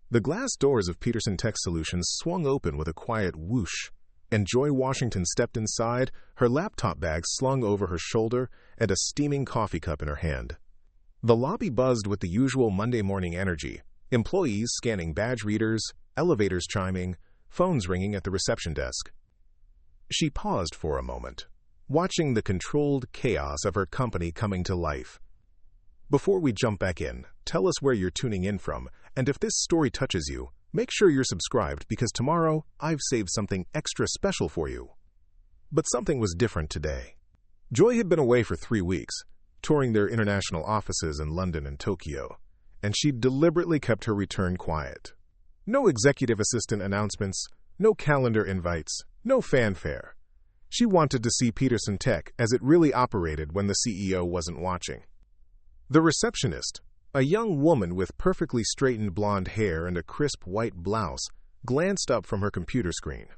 The glass doors of Peterson Tech Solutions swung open with a quiet whoosh, and Joy Washington stepped inside, her laptop bag slung over her shoulder and a steaming coffee cup in her hand. The lobby buzzed with the usual Monday morning energy, employees scanning badge readers, elevators chiming, phones ringing at the reception desk. She paused for a moment, watching the controlled chaos of her company coming to life. Before we jump back in, tell us where you're tuning in from, and if this story touches you, make sure you're subscribed because tomorrow I've saved something extra special for you. But something was different today. Joy had been away for 3 weeks, touring their international offices in London and Tokyo, and she'd deliberately kept her return quiet. No executive assistant announcements, no calendar invites, no fanfare. She wanted to see Peterson Tech as it really operated when the CEO wasn't watching. The receptionist, a young woman with perfectly straightened blonde hair and a crisp white blouse, glanced up from her computer screen.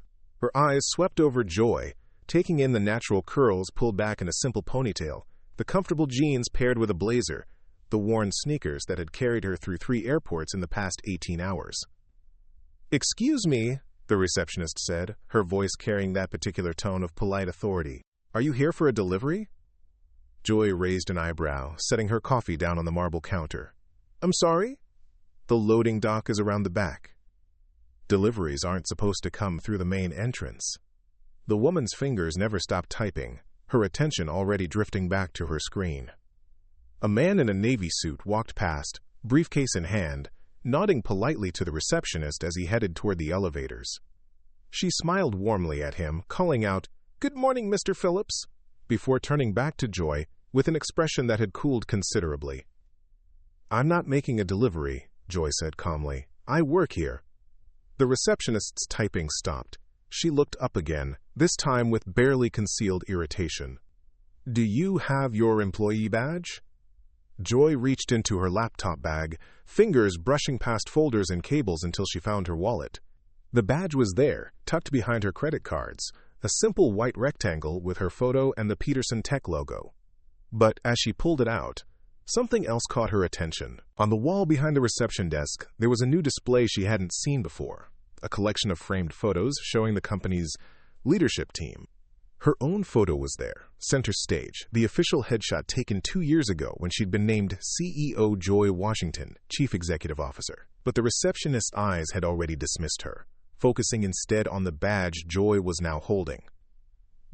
Her eyes swept over Joy, taking in the natural curls pulled back in a simple ponytail, the comfortable jeans paired with a blazer, the worn sneakers that had carried her through 3 airports in the past 18 hours. "Excuse me," the receptionist said, her voice carrying that particular tone of polite authority. "Are you here for a delivery?" Joy raised an eyebrow, setting her coffee down on the marble counter. "I'm sorry?" "The loading dock is around the back." Deliveries aren't supposed to come through the main entrance. The woman's fingers never stopped typing, her attention already drifting back to her screen. A man in a navy suit walked past, briefcase in hand, nodding politely to the receptionist as he headed toward the elevators. She smiled warmly at him, calling out, "Good morning, Mr. Phillips," before turning back to Joy with an expression that had cooled considerably. "I'm not making a delivery," Joy said calmly. "I work here." The receptionist's typing stopped. She looked up again, this time with barely concealed irritation. "Do you have your employee badge?" Joy reached into her laptop bag, fingers brushing past folders and cables until she found her wallet. The badge was there, tucked behind her credit cards, a simple white rectangle with her photo and the Peterson Tech logo. But as she pulled it out, something else caught her attention. On the wall behind the reception desk, there was a new display she hadn't seen before, a collection of framed photos showing the company's leadership team. Her own photo was there, center stage, the official headshot taken 2 years ago when she'd been named CEO Joy Washington, Chief Executive Officer. But the receptionist's eyes had already dismissed her, focusing instead on the badge Joy was now holding.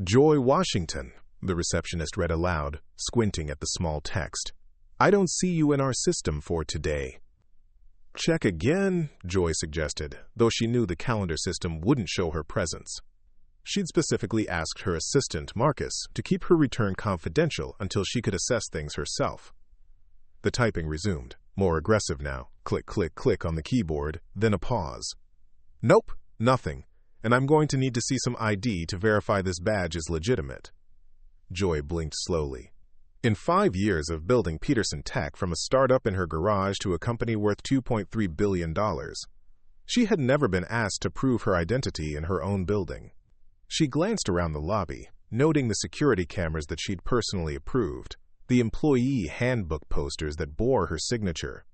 "Joy Washington," the receptionist read aloud, squinting at the small text. "I don't see you in our system for today." "Check again," Joy suggested, though she knew the calendar system wouldn't show her presence. She'd specifically asked her assistant, Marcus, to keep her return confidential until she could assess things herself. The typing resumed, more aggressive now, click, click, click on the keyboard, then a pause. "Nope, nothing, and I'm going to need to see some ID to verify this badge is legitimate." Joy blinked slowly. In 5 years of building Peterson Tech from a startup in her garage to a company worth $2.3 billion, she had never been asked to prove her identity in her own building. She glanced around the lobby, noting the security cameras that she'd personally approved, the employee handbook posters that bore her signature,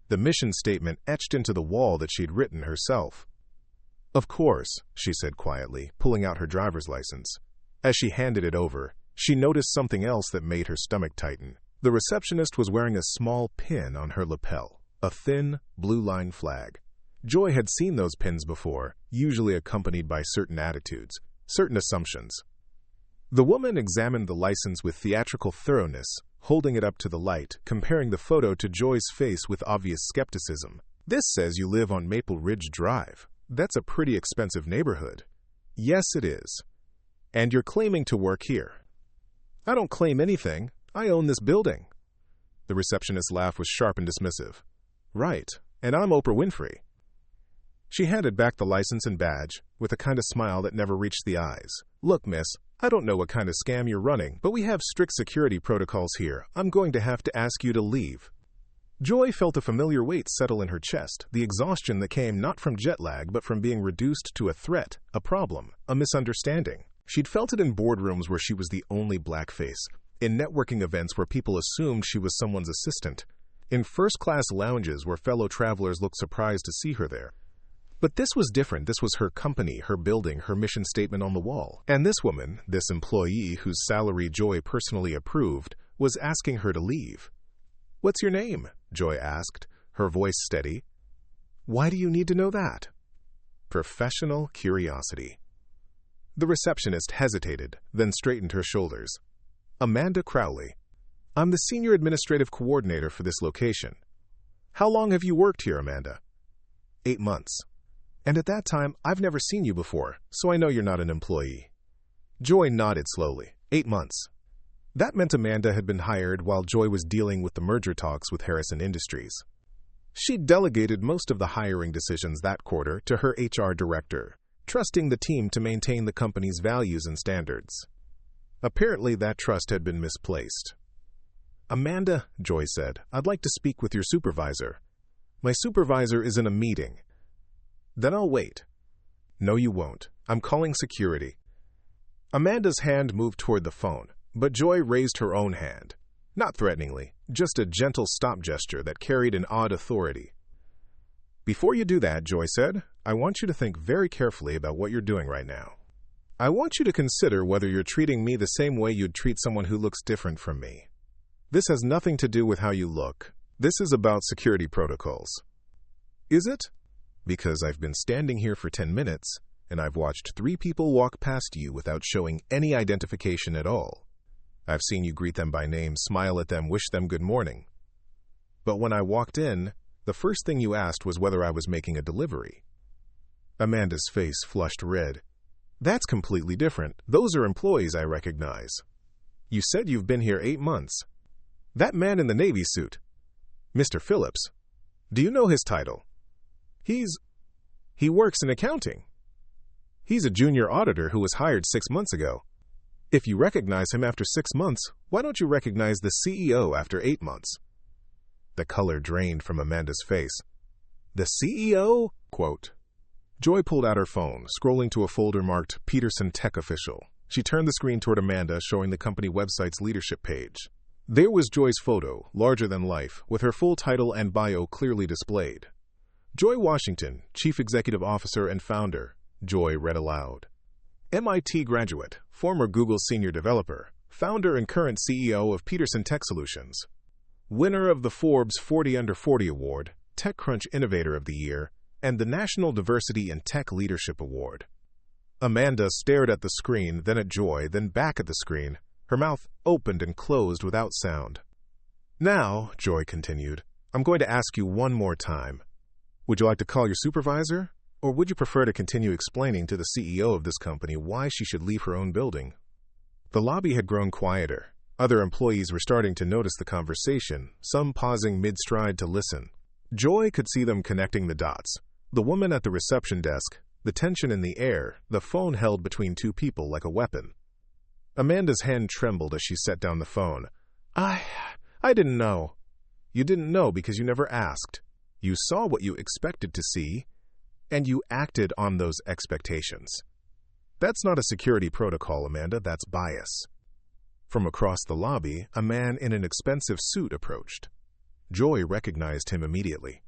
the mission statement etched into the wall that she'd written herself. "Of course," she said quietly, pulling out her driver's license. As she handed it over, she noticed something else that made her stomach tighten. The receptionist was wearing a small pin on her lapel, a thin, blue-line flag. Joy had seen those pins before, usually accompanied by certain attitudes, certain assumptions. The woman examined the license with theatrical thoroughness, holding it up to the light, comparing the photo to Joy's face with obvious skepticism. "This says you live on Maple Ridge Drive. That's a pretty expensive neighborhood." "Yes, it is." "And you're claiming to work here." "I don't claim anything. I own this building." The receptionist's laugh was sharp and dismissive. "Right, and I'm Oprah Winfrey." She handed back the license and badge, with a kind of smile that never reached the eyes. "Look, miss, I don't know what kind of scam you're running, but we have strict security protocols here. I'm going to have to ask you to leave." Joy felt a familiar weight settle in her chest, the exhaustion that came not from jet lag, but from being reduced to a threat, a problem, a misunderstanding. She'd felt it in boardrooms where she was the only black face, in networking events where people assumed she was someone's assistant, in first-class lounges where fellow travelers looked surprised to see her there. But this was different. This was her company, her building, her mission statement on the wall. And this woman, this employee whose salary Joy personally approved, was asking her to leave. "What's your name?" Joy asked, her voice steady. "Why do you need to know that?" Professional curiosity. The receptionist hesitated, then straightened her shoulders. "Amanda Crowley. I'm the senior administrative coordinator for this location." "How long have you worked here, Amanda?" 8 months. "And at that time, I've never seen you before, so I know you're not an employee." Joy nodded slowly. 8 months. That meant Amanda had been hired while Joy was dealing with the merger talks with Harrison Industries. She delegated most of the hiring decisions that quarter to her HR director, trusting the team to maintain the company's values and standards. Apparently, that trust had been misplaced. "Amanda," Joy said, "I'd like to speak with your supervisor." "My supervisor is in a meeting." "Then I'll wait." "No, you won't. I'm calling security." Amanda's hand moved toward the phone, but Joy raised her own hand. Not threateningly, just a gentle stop gesture that carried an odd authority. "Before you do that," Joy said, "I want you to think very carefully about what you're doing right now. I want you to consider whether you're treating me the same way you'd treat someone who looks different from me. This has nothing to do with how you look. This is about security protocols." "Is it?" "Because I've been standing here for 10 minutes, and I've watched 3 people walk past you without showing any identification at all. I've seen you greet them by name, smile at them, wish them good morning. But when I walked in, the first thing you asked was whether I was making a delivery." Amanda's face flushed red. "That's completely different. Those are employees I recognize. You said you've been here 8 months. That man in the Navy suit, Mr. Phillips, do you know his title?" He works in accounting. He's a junior auditor who was hired 6 months ago. If you recognize him after 6 months, why don't you recognize the CEO after 8 months? The color drained from Amanda's face. "The CEO?" Quote. Joy pulled out her phone, scrolling to a folder marked Peterson Tech Official. She turned the screen toward Amanda, showing the company website's leadership page. There was Joy's photo, larger than life, with her full title and bio clearly displayed. "Joy Washington, Chief Executive Officer and Founder," Joy read aloud. "MIT graduate, former Google Senior Developer, founder and current CEO of Peterson Tech Solutions. Winner of the Forbes 40 Under 40 Award, TechCrunch Innovator of the Year, and the National Diversity in Tech Leadership Award." Amanda stared at the screen, then at Joy, then back at the screen. Her mouth opened and closed without sound. "Now," Joy continued, "I'm going to ask you one more time. Would you like to call your supervisor? Or would you prefer to continue explaining to the CEO of this company why she should leave her own building?" The lobby had grown quieter. Other employees were starting to notice the conversation, some pausing mid-stride to listen. Joy could see them connecting the dots. The woman at the reception desk, the tension in the air, the phone held between 2 people like a weapon. Amanda's hand trembled as she set down the phone. I didn't know." "You didn't know because you never asked. You saw what you expected to see, and you acted on those expectations. That's not a security protocol, Amanda, that's bias." From across the lobby, a man in an expensive suit approached. Joy recognized him immediately.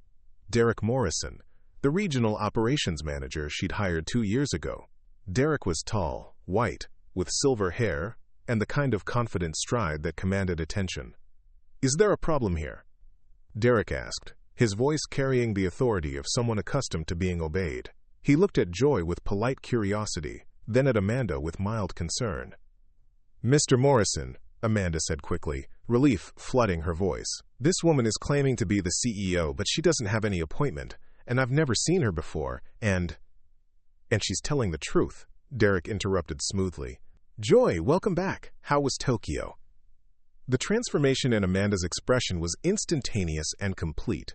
Derek Morrison, the regional operations manager she'd hired 2 years ago. Derek was tall, white, with silver hair, and the kind of confident stride that commanded attention. "Is there a problem here?" Derek asked, his voice carrying the authority of someone accustomed to being obeyed. He looked at Joy with polite curiosity, then at Amanda with mild concern. "Mr. Morrison," Amanda said quickly, relief flooding her voice. "This woman is claiming to be the CEO, but she doesn't have any appointment, and I've never seen her before, and she's telling the truth," Derek interrupted smoothly. "Joy, welcome back. How was Tokyo?" The transformation in Amanda's expression was instantaneous and complete.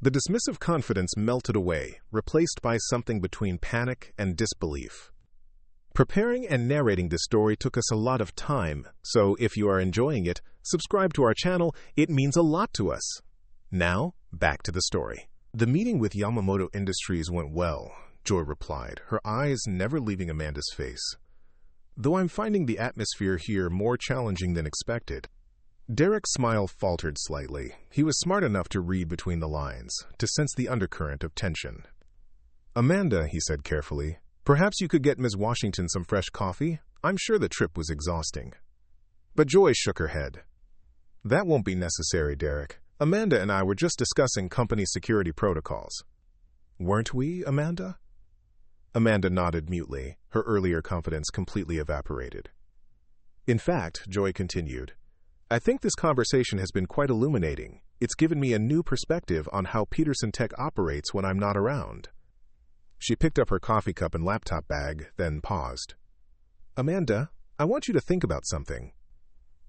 The dismissive confidence melted away, replaced by something between panic and disbelief. Preparing and narrating this story took us a lot of time, so if you are enjoying it, subscribe to our channel. It means a lot to us. Now, back to the story. "The meeting with Yamamoto Industries went well," Joy replied, her eyes never leaving Amanda's face. "Though I'm finding the atmosphere here more challenging than expected." Derek's smile faltered slightly. He was smart enough to read between the lines, to sense the undercurrent of tension. "Amanda," he said carefully, "perhaps you could get Ms. Washington some fresh coffee? I'm sure the trip was exhausting." But Joy shook her head. "That won't be necessary, Derek. Amanda and I were just discussing company security protocols." "Weren't we, Amanda?" Amanda nodded mutely. Her earlier confidence completely evaporated. "In fact," Joy continued, "I think this conversation has been quite illuminating. It's given me a new perspective on how Peterson Tech operates when I'm not around." She picked up her coffee cup and laptop bag, then paused. "Amanda, I want you to think about something.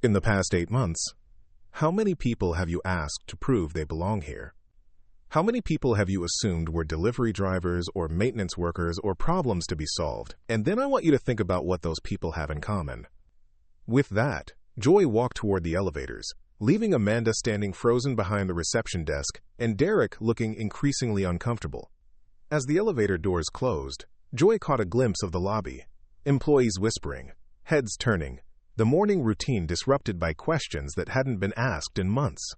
In the past 8 months, how many people have you asked to prove they belong here? How many people have you assumed were delivery drivers or maintenance workers or problems to be solved? And then I want you to think about what those people have in common." With that, Joy walked toward the elevators, leaving Amanda standing frozen behind the reception desk and Derek looking increasingly uncomfortable. As the elevator doors closed, Joy caught a glimpse of the lobby. Employees whispering, heads turning, the morning routine disrupted by questions that hadn't been asked in months.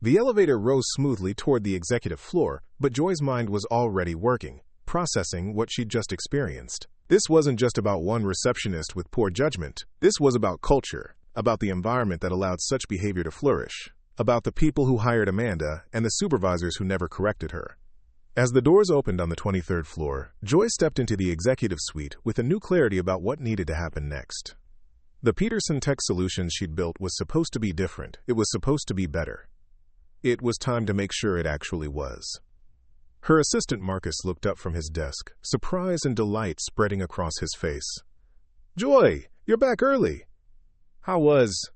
The elevator rose smoothly toward the executive floor, but Joy's mind was already working, processing what she'd just experienced. This wasn't just about one receptionist with poor judgment. This was about culture, about the environment that allowed such behavior to flourish, about the people who hired Amanda and the supervisors who never corrected her. As the doors opened on the 23rd floor, Joy stepped into the executive suite with a new clarity about what needed to happen next. The Peterson Tech solution she'd built was supposed to be different. It was supposed to be better. It was time to make sure it actually was. Her assistant Marcus looked up from his desk, surprise and delight spreading across his face. "Joy, you're back early." "How was?"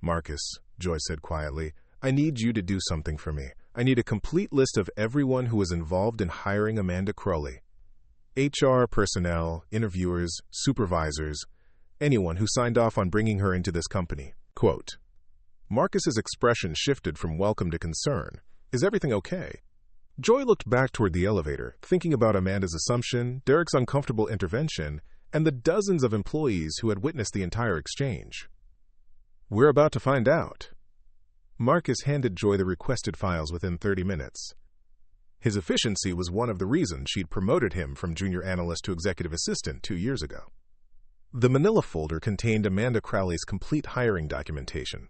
"Marcus," Joy said quietly, "I need you to do something for me. I need a complete list of everyone who was involved in hiring Amanda Crowley. HR, personnel, interviewers, supervisors, anyone who signed off on bringing her into this company." Quote. Marcus's expression shifted from welcome to concern. "Is everything okay?" Joy looked back toward the elevator, thinking about Amanda's assumption, Derek's uncomfortable intervention, and the dozens of employees who had witnessed the entire exchange. "We're about to find out." Marcus handed Joy the requested files within 30 minutes. His efficiency was one of the reasons she'd promoted him from junior analyst to executive assistant 2 years ago. The manila folder contained Amanda Crowley's complete hiring documentation.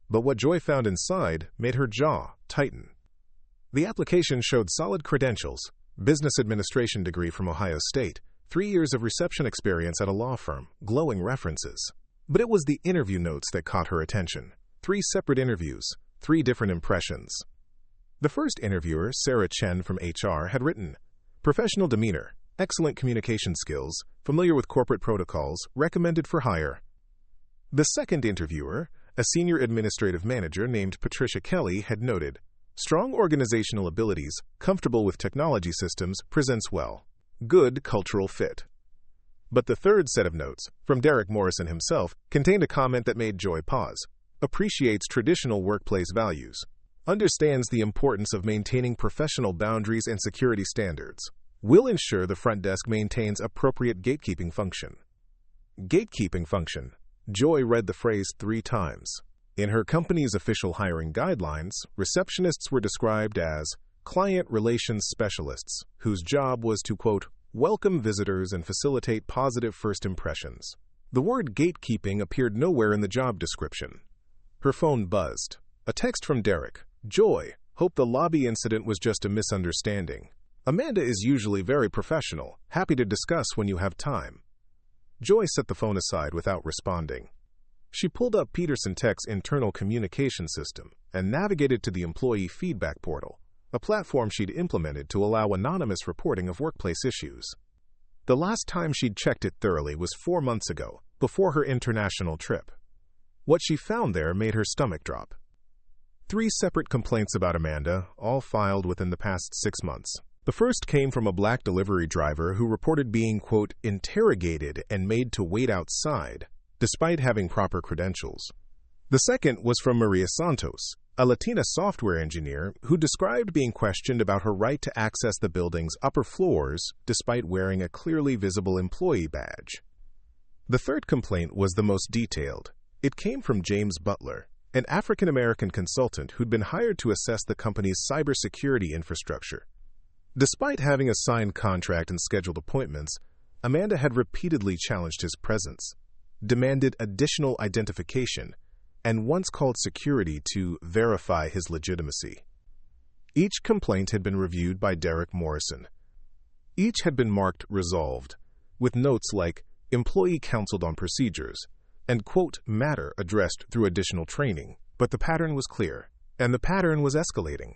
But what Joy found inside made her jaw tighten. The application showed solid credentials, business administration degree from Ohio State, 3 years of reception experience at a law firm, glowing references. But it was the interview notes that caught her attention. 3 separate interviews, 3 different impressions. The first interviewer, Sarah Chen from HR, had written, "Professional demeanor, excellent communication skills, familiar with corporate protocols, recommended for hire." The second interviewer, a senior administrative manager named Patricia Kelly, had noted, "Strong organizational abilities, comfortable with technology systems, presents well. Good cultural fit." But the third set of notes, from Derek Morrison himself, contained a comment that made Joy pause. "Appreciates traditional workplace values. Understands the importance of maintaining professional boundaries and security standards. Will ensure the front desk maintains appropriate gatekeeping function." Gatekeeping function. Joy read the phrase 3 times. In her company's official hiring guidelines, receptionists were described as client relations specialists, whose job was to, quote, "welcome visitors and facilitate positive first impressions." The word gatekeeping appeared nowhere in the job description. Her phone buzzed. A text from Derek. "Joy, hope the lobby incident was just a misunderstanding. Amanda is usually very professional, happy to discuss when you have time." Joy set the phone aside without responding. She pulled up Peterson Tech's internal communication system and navigated to the employee feedback portal, a platform she'd implemented to allow anonymous reporting of workplace issues. The last time she'd checked it thoroughly was 4 months ago, before her international trip. What she found there made her stomach drop. 3 separate complaints about Amanda, all filed within the past 6 months. The first came from a black delivery driver who reported being, quote, "interrogated and made to wait outside," despite having proper credentials. The second was from Maria Santos, a Latina software engineer who described being questioned about her right to access the building's upper floors despite wearing a clearly visible employee badge. The third complaint was the most detailed. It came from James Butler, an African-American consultant who'd been hired to assess the company's cybersecurity infrastructure. Despite having a signed contract and scheduled appointments, Amanda had repeatedly challenged his presence, demanded additional identification, and once called security to verify his legitimacy. Each complaint had been reviewed by Derek Morrison. Each had been marked resolved, with notes like employee counseled on procedures and, quote, matter addressed through additional training. But the pattern was clear, and the pattern was escalating.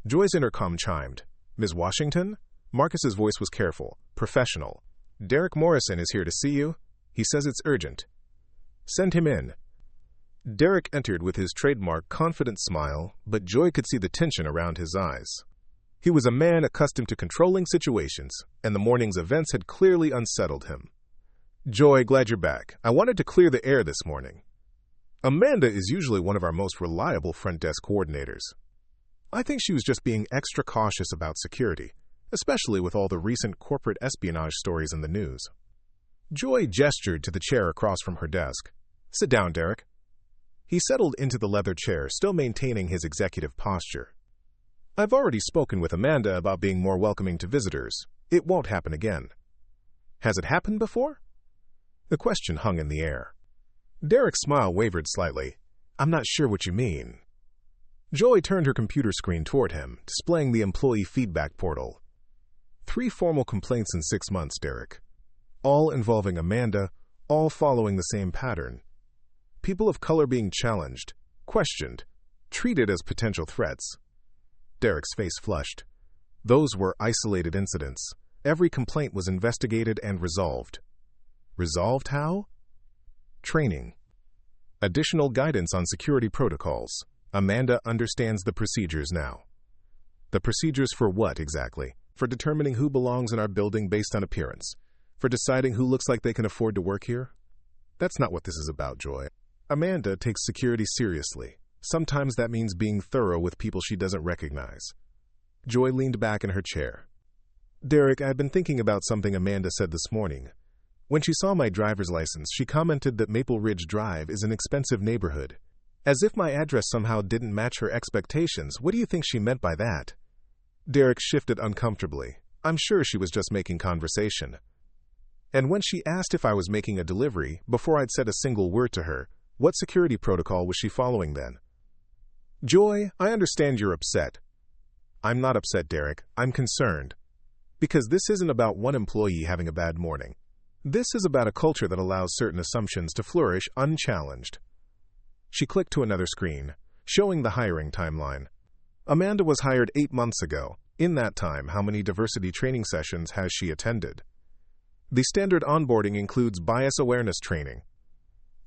Joy's intercom chimed. Ms. Washington? Marcus's voice was careful, professional. Derek Morrison is here to see you. He says it's urgent. Send him in. Derek entered with his trademark confident smile, but Joy could see the tension around his eyes. He was a man accustomed to controlling situations, and the morning's events had clearly unsettled him. Joy, glad you're back. I wanted to clear the air this morning. Amanda is usually one of our most reliable front desk coordinators. I think she was just being extra cautious about security, especially with all the recent corporate espionage stories in the news. Joy gestured to the chair across from her desk. Sit down, Derek. He settled into the leather chair, still maintaining his executive posture. I've already spoken with Amanda about being more welcoming to visitors. It won't happen again. Has it happened before? The question hung in the air. Derek's smile wavered slightly. I'm not sure what you mean. Joy turned her computer screen toward him, displaying the employee feedback portal. 3 formal complaints in 6 months, Derek. All involving Amanda, all following the same pattern. People of color being challenged, questioned, treated as potential threats. Derek's face flushed. Those were isolated incidents. Every complaint was investigated and resolved. Resolved how? Training. Additional guidance on security protocols. Amanda understands the procedures now. The procedures for what, exactly? For determining who belongs in our building based on appearance. For deciding who looks like they can afford to work here? That's not what this is about, Joy. Amanda takes security seriously. Sometimes that means being thorough with people she doesn't recognize. Joy leaned back in her chair. Derek, I've been thinking about something Amanda said this morning. When she saw my driver's license, she commented that Maple Ridge Drive is an expensive neighborhood. As if my address somehow didn't match her expectations. What do you think she meant by that? Derek shifted uncomfortably. I'm sure she was just making conversation. And when she asked if I was making a delivery, before I'd said a single word to her, what security protocol was she following then? Joy, I understand you're upset. I'm not upset, Derek. I'm concerned. Because this isn't about one employee having a bad morning. This is about a culture that allows certain assumptions to flourish unchallenged. She clicked to another screen, showing the hiring timeline. Amanda was hired 8 months ago. In that time, how many diversity training sessions has she attended? The standard onboarding includes bias awareness training.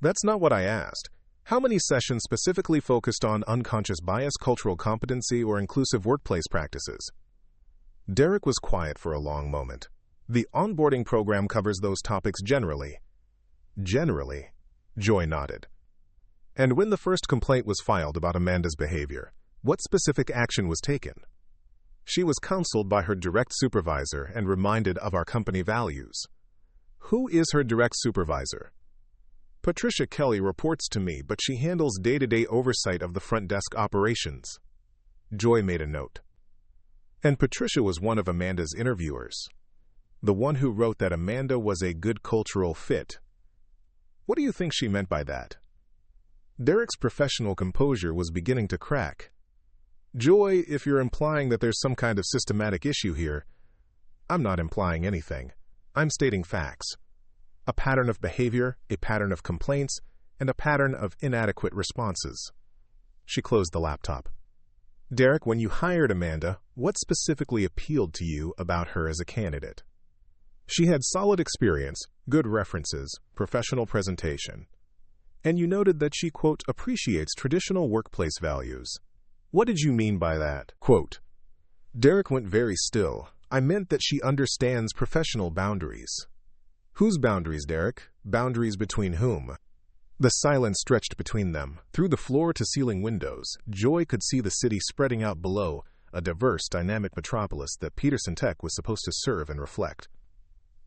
That's not what I asked. How many sessions specifically focused on unconscious bias, cultural competency, or inclusive workplace practices? Derek was quiet for a long moment. The onboarding program covers those topics generally. Generally, Joy nodded. And when the first complaint was filed about Amanda's behavior, what specific action was taken? She was counseled by her direct supervisor and reminded of our company values. Who is her direct supervisor? Patricia Kelly reports to me, but she handles day-to-day oversight of the front desk operations. Joy made a note. And Patricia was one of Amanda's interviewers. The one who wrote that Amanda was a good cultural fit. What do you think she meant by that? Derek's professional composure was beginning to crack. Joy, if you're implying that there's some kind of systematic issue here, I'm not implying anything. I'm stating facts. A pattern of behavior, a pattern of complaints, and a pattern of inadequate responses. She closed the laptop. Derek, when you hired Amanda, what specifically appealed to you about her as a candidate? She had solid experience, good references, professional presentation. And you noted that she, quote, appreciates traditional workplace values. What did you mean by that? Quote, Derek went very still. I meant that she understands professional boundaries. Whose boundaries, Derek? Boundaries between whom? The silence stretched between them. Through the floor-to-ceiling windows, Joy could see the city spreading out below, a diverse, dynamic metropolis that Peterson Tech was supposed to serve and reflect.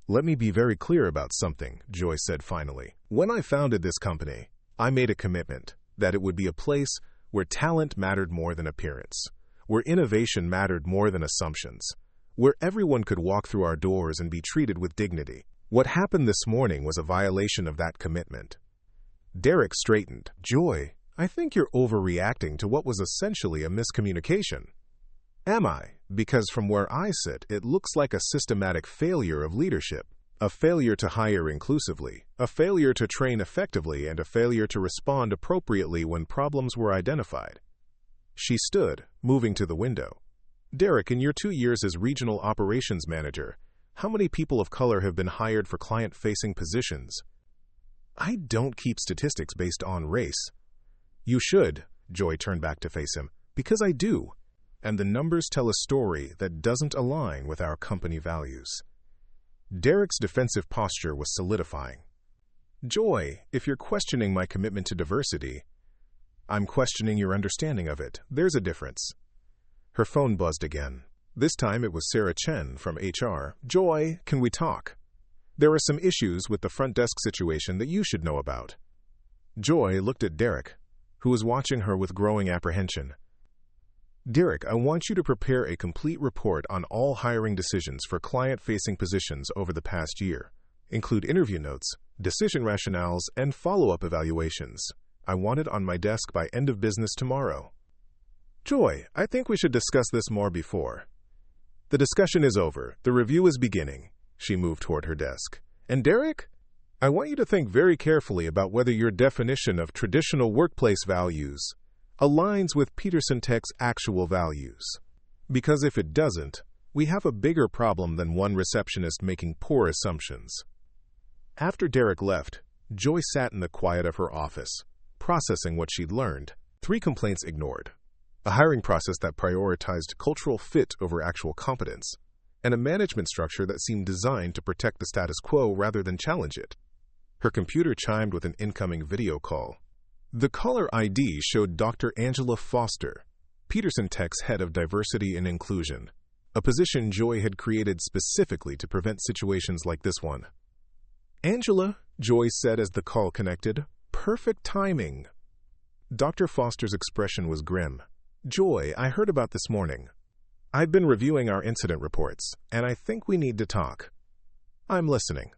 Let me be very clear about something, Joy said finally. When I founded this company, I made a commitment that it would be a place where talent mattered more than appearance, where innovation mattered more than assumptions, where everyone could walk through our doors and be treated with dignity. What happened this morning was a violation of that commitment. Derek straightened. Joy, I think you're overreacting to what was essentially a miscommunication. Am I? Because from where I sit, it looks like a systematic failure of leadership. A failure to hire inclusively, a failure to train effectively, and a failure to respond appropriately when problems were identified. She stood, moving to the window. Derek, in your 2 years as regional operations manager, how many people of color have been hired for client-facing positions? I don't keep statistics based on race. You should, Joy turned back to face him, because I do. And the numbers tell a story that doesn't align with our company values. Derek's defensive posture was solidifying. Joy, if you're questioning my commitment to diversity, I'm questioning your understanding of it. There's a difference. Her phone buzzed again. This time it was Sarah Chen from HR. Joy, can we talk? There are some issues with the front desk situation that you should know about. Joy looked at Derek, who was watching her with growing apprehension. Derek, I want you to prepare a complete report on all hiring decisions for client-facing positions over the past year. Include interview notes, decision rationales, and follow-up evaluations. I want it on my desk by end of business tomorrow. Joy, I think we should discuss this more before. The discussion is over. The review is beginning. She moved toward her desk. And Derek, I want you to think very carefully about whether your definition of traditional workplace values aligns with Peterson Tech's actual values. Because if it doesn't, we have a bigger problem than one receptionist making poor assumptions. After Derek left, Joy sat in the quiet of her office, processing what she'd learned. 3 complaints ignored. A hiring process that prioritized cultural fit over actual competence, and a management structure that seemed designed to protect the status quo rather than challenge it. Her computer chimed with an incoming video call. The caller ID showed Dr. Angela Foster, Peterson Tech's head of diversity and inclusion, a position Joy had created specifically to prevent situations like this one. Angela, Joy said as the call connected, perfect timing. Dr. Foster's expression was grim. Joy, I heard about this morning. I've been reviewing our incident reports, and I think we need to talk. I'm listening.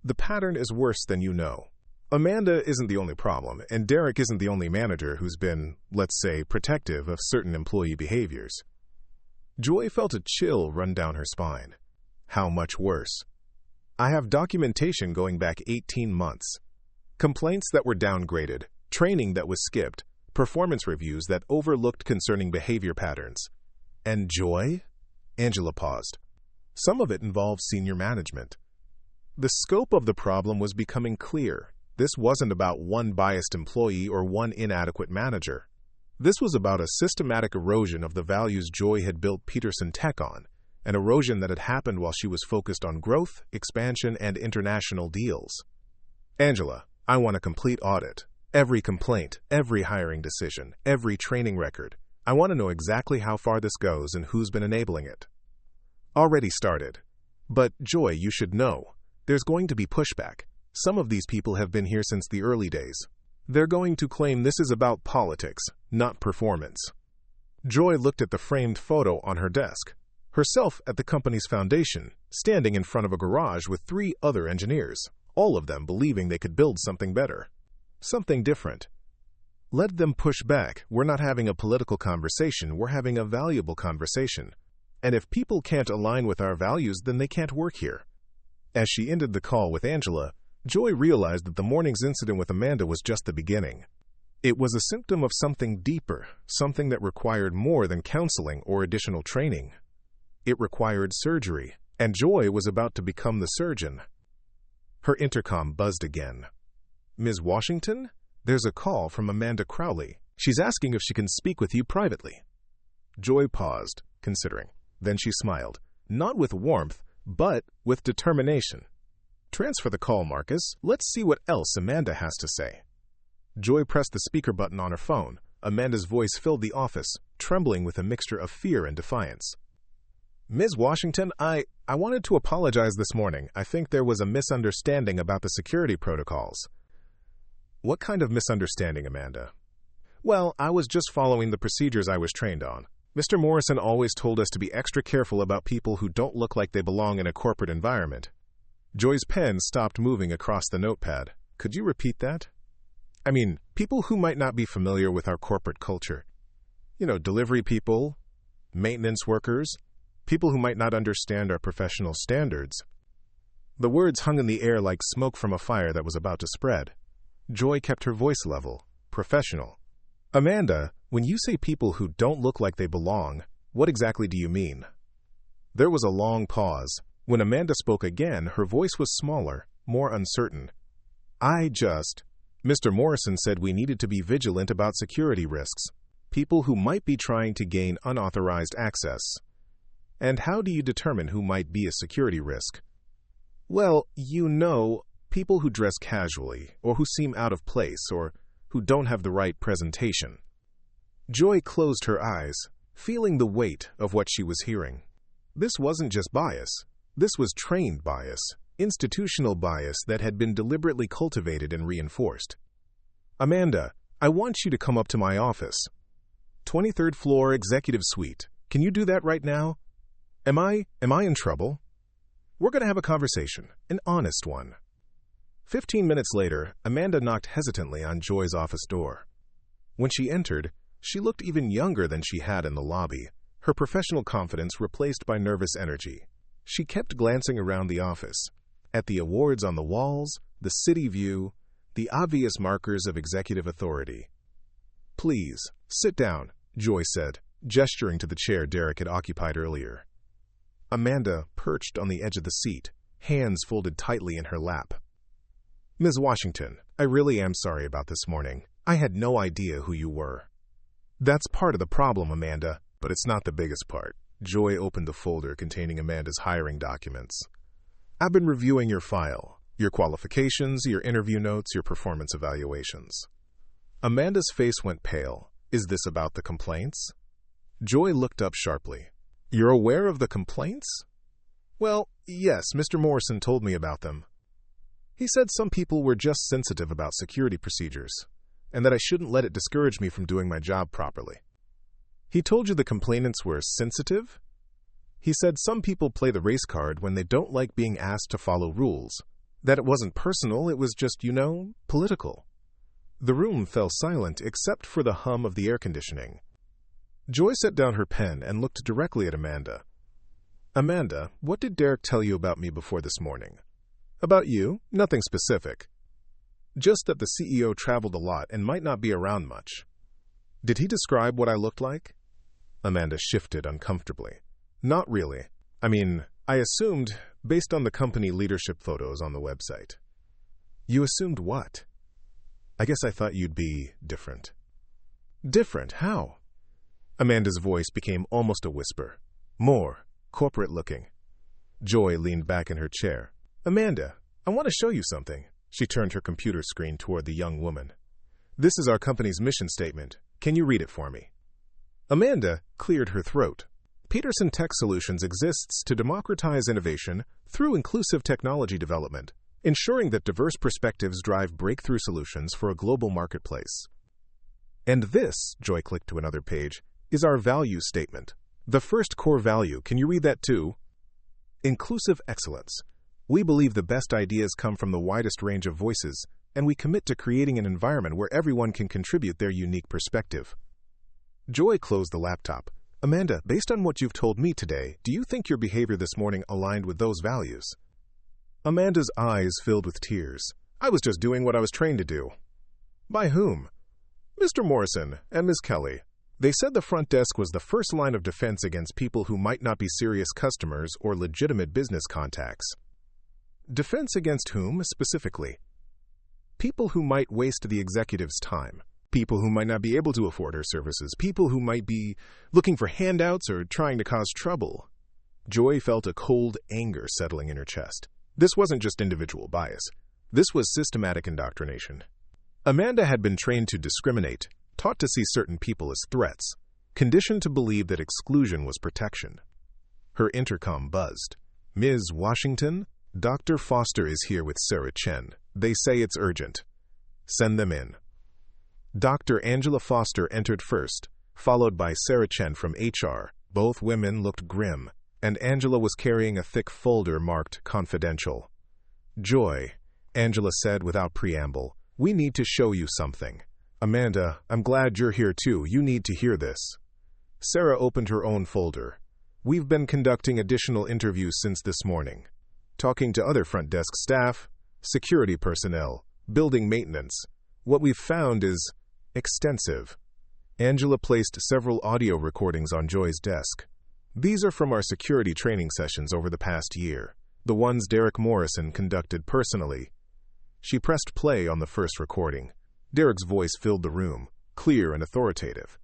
The pattern is worse than you know. Amanda isn't the only problem, and Derek isn't the only manager who's been, let's say, protective of certain employee behaviors. Joy felt a chill run down her spine. How much worse? I have documentation going back 18 months. Complaints that were downgraded, training that was skipped, performance reviews that overlooked concerning behavior patterns. And Joy? Angela paused. Some of it involved senior management. The scope of the problem was becoming clear. This wasn't about one biased employee or one inadequate manager. This was about a systematic erosion of the values Joy had built Peterson Tech on, an erosion that had happened while she was focused on growth, expansion, and international deals. Angela, I want a complete audit. Every complaint, every hiring decision, every training record. I want to know exactly how far this goes and who's been enabling it. Already started. But, Joy, you should know. There's going to be pushback. Some of these people have been here since the early days. They're going to claim this is about politics, not performance. Joy looked at the framed photo on her desk, herself at the company's foundation, standing in front of a garage with 3 other engineers, all of them believing they could build something better, something different. Let them push back. We're not having a political conversation, we're having a valuable conversation. And if people can't align with our values, then they can't work here. As she ended the call with Angela, Joy realized that the morning's incident with Amanda was just the beginning. It was a symptom of something deeper, something that required more than counseling or additional training. It required surgery, and Joy was about to become the surgeon. Her intercom buzzed again. Ms. Washington? There's a call from Amanda Crowley. She's asking if she can speak with you privately. Joy paused, considering. Then she smiled, not with warmth, but with determination. Transfer the call, Marcus. Let's see what else Amanda has to say. Joy pressed the speaker button on her phone. Amanda's voice filled the office, trembling with a mixture of fear and defiance. Ms. Washington, I wanted to apologize this morning. I think there was a misunderstanding about the security protocols. What kind of misunderstanding, Amanda? Well, I was just following the procedures I was trained on. Mr. Morrison always told us to be extra careful about people who don't look like they belong in a corporate environment. Joy's pen stopped moving across the notepad. Could you repeat that? I mean, people who might not be familiar with our corporate culture. Delivery people, maintenance workers, people who might not understand our professional standards. The words hung in the air like smoke from a fire that was about to spread. Joy kept her voice level, professional. Amanda, when you say people who don't look like they belong, what exactly do you mean? There was a long pause. When Amanda spoke again, her voice was smaller, more uncertain. Mr. Morrison said we needed to be vigilant about security risks, people who might be trying to gain unauthorized access. And how do you determine who might be a security risk? Well, people who dress casually, or who seem out of place, or who don't have the right presentation. Joy closed her eyes, feeling the weight of what she was hearing. This wasn't just bias. This was trained bias, institutional bias that had been deliberately cultivated and reinforced. Amanda, I want you to come up to my office. 23rd floor, executive suite. Can you do that right now? Am I in trouble? We're going to have a conversation, an honest one. 15 minutes later, Amanda knocked hesitantly on Joy's office door. When she entered, she looked even younger than she had in the lobby, her professional confidence replaced by nervous energy. She kept glancing around the office, at the awards on the walls, the city view, the obvious markers of executive authority. Please, sit down, Joy said, gesturing to the chair Derek had occupied earlier. Amanda perched on the edge of the seat, hands folded tightly in her lap. Ms. Washington, I really am sorry about this morning. I had no idea who you were. That's part of the problem, Amanda, but it's not the biggest part. Joy opened the folder containing Amanda's hiring documents. I've been reviewing your file, your qualifications, your interview notes, your performance evaluations. Amanda's face went pale. Is this about the complaints? Joy looked up sharply. You're aware of the complaints? Well, yes, Mr. Morrison told me about them. He said some people were just sensitive about security procedures, and that I shouldn't let it discourage me from doing my job properly. He told you the complainants were sensitive? He said some people play the race card when they don't like being asked to follow rules. That it wasn't personal, it was just, political. The room fell silent except for the hum of the air conditioning. Joy set down her pen and looked directly at Amanda. Amanda, what did Derek tell you about me before this morning? About you? Nothing specific. Just that the CEO traveled a lot and might not be around much. Did he describe what I looked like? Amanda shifted uncomfortably. Not really. I assumed, based on the company leadership photos on the website. You assumed what? I guess I thought you'd be different. Different? How? Amanda's voice became almost a whisper. More corporate-looking. Joy leaned back in her chair. Amanda, I want to show you something. She turned her computer screen toward the young woman. This is our company's mission statement. Can you read it for me? Amanda cleared her throat. Peterson Tech Solutions exists to democratize innovation through inclusive technology development, ensuring that diverse perspectives drive breakthrough solutions for a global marketplace. And this, Joy clicked to another page, is our value statement. The first core value, can you read that too? Inclusive excellence. We believe the best ideas come from the widest range of voices, and we commit to creating an environment where everyone can contribute their unique perspective. Joy closed the laptop. Amanda, based on what you've told me today, do you think your behavior this morning aligned with those values? Amanda's eyes filled with tears. I was just doing what I was trained to do. By whom? Mr. Morrison and Ms. Kelly. They said the front desk was the first line of defense against people who might not be serious customers or legitimate business contacts. Defense against whom, specifically? People who might waste the executive's time. People who might not be able to afford her services. People who might be looking for handouts or trying to cause trouble. Joy felt a cold anger settling in her chest. This wasn't just individual bias. This was systematic indoctrination. Amanda had been trained to discriminate, taught to see certain people as threats, conditioned to believe that exclusion was protection. Her intercom buzzed. Ms. Washington, Dr. Foster is here with Sarah Chen. They say it's urgent. Send them in." Dr. Angela Foster entered first, followed by Sarah Chen from HR. Both women looked grim, and Angela was carrying a thick folder marked "Confidential." "Joy," Angela said without preamble, "we need to show you something." "Amanda, I'm glad you're here too. You need to hear this." Sarah opened her own folder. "We've been conducting additional interviews since this morning, talking to other front desk staff, security personnel, building maintenance. What we've found is extensive." Angela placed several audio recordings on Joy's desk. "These are from our security training sessions over the past year, the ones Derek Morrison conducted personally." She pressed play on the first recording. Derek's voice filled the room, clear and authoritative.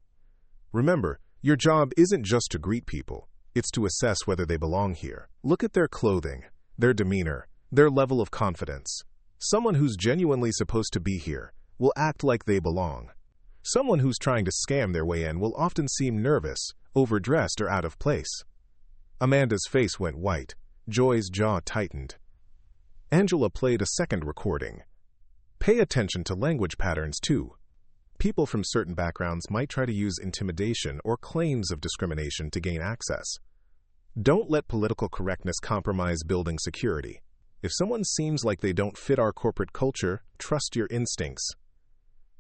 "Remember, your job isn't just to greet people. It's to assess whether they belong here. Look at their clothing, their demeanor, their level of confidence. Someone who's genuinely supposed to be here will act like they belong. Someone who's trying to scam their way in will often seem nervous, overdressed, or out of place." Amanda's face went white. Joy's jaw tightened. Angela played a second recording. "Pay attention to language patterns, too. People from certain backgrounds might try to use intimidation or claims of discrimination to gain access. Don't let political correctness compromise building security. If someone seems like they don't fit our corporate culture, trust your instincts."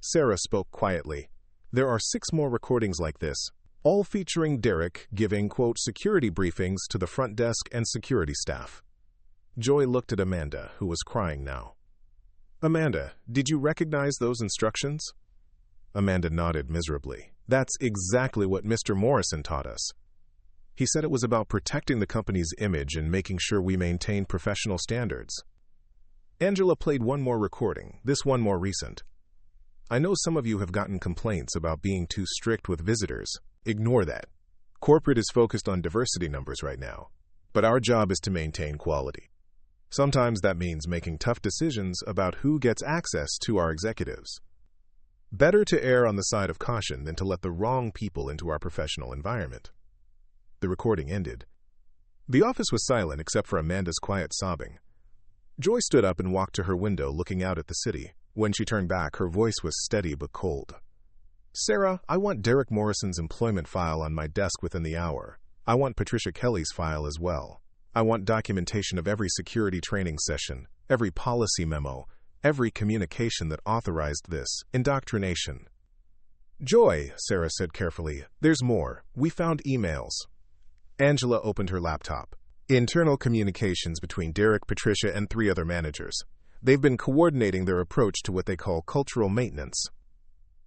Sarah spoke quietly. "There are 6 more recordings like this, all featuring Derek giving, quote, security briefings to the front desk and security staff." Joy looked at Amanda, who was crying now. "Amanda, did you recognize those instructions?" Amanda nodded miserably. "That's exactly what Mr. Morrison taught us. He said it was about protecting the company's image and making sure we maintain professional standards." Angela played one more recording, this one more recent. "I know some of you have gotten complaints about being too strict with visitors. Ignore that. Corporate is focused on diversity numbers right now, but our job is to maintain quality. Sometimes that means making tough decisions about who gets access to our executives. Better to err on the side of caution than to let the wrong people into our professional environment." The recording ended. The office was silent except for Amanda's quiet sobbing. Joy stood up and walked to her window, looking out at the city. When she turned back, her voice was steady but cold. "Sarah, I want Derek Morrison's employment file on my desk within the hour. I want Patricia Kelly's file as well. I want documentation of every security training session, every policy memo, every communication that authorized this indoctrination." "Joy," Sarah said carefully, "there's more. We found emails." Angela opened her laptop. "Internal communications between Derek, Patricia, and 3 other managers. They've been coordinating their approach to what they call cultural maintenance."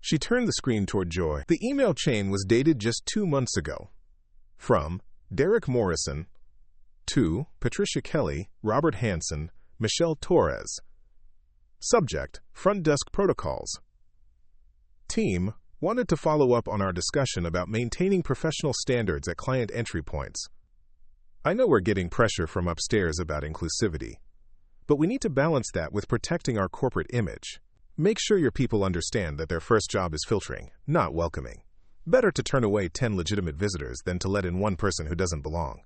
She turned the screen toward Joy. The email chain was dated just 2 months ago. From Derek Morrison to Patricia Kelly, Robert Hansen, Michelle Torres. Subject: Front Desk Protocols. Team: wanted to follow up on our discussion about maintaining professional standards at client entry points. I know we're getting pressure from upstairs about inclusivity, but we need to balance that with protecting our corporate image. Make sure your people understand that their first job is filtering, not welcoming. Better to turn away 10 legitimate visitors than to let in one person who doesn't belong."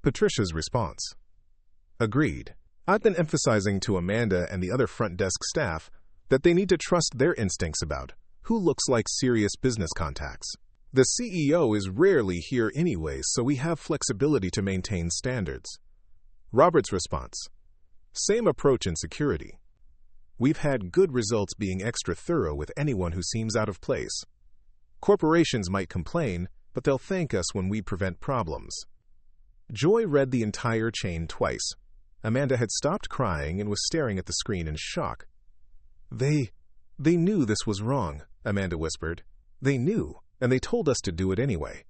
Patricia's response: "Agreed. I've been emphasizing to Amanda and the other front desk staff that they need to trust their instincts about who looks like serious business contacts. The CEO is rarely here anyways, so we have flexibility to maintain standards." Robert's response: "Same approach in security. We've had good results being extra thorough with anyone who seems out of place. Corporations might complain, but they'll thank us when we prevent problems." Joy read the entire chain twice. Amanda had stopped crying and was staring at the screen in shock. They knew this was wrong," Amanda whispered. "They knew, and they told us to do it anyway."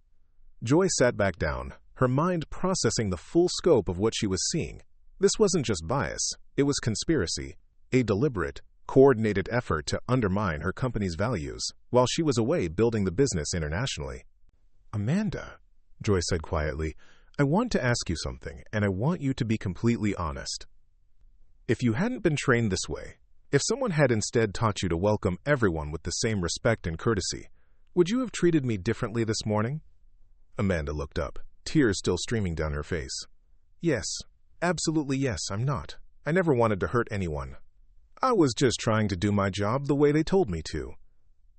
Joy sat back down, her mind processing the full scope of what she was seeing. This wasn't just bias, it was conspiracy, a deliberate, coordinated effort to undermine her company's values, while she was away building the business internationally. "Amanda," Joy said quietly, "I want to ask you something, and I want you to be completely honest. If you hadn't been trained this way, if someone had instead taught you to welcome everyone with the same respect and courtesy, would you have treated me differently this morning?" Amanda looked up, tears still streaming down her face. "Yes, absolutely yes, I'm not. I never wanted to hurt anyone. I was just trying to do my job the way they told me to.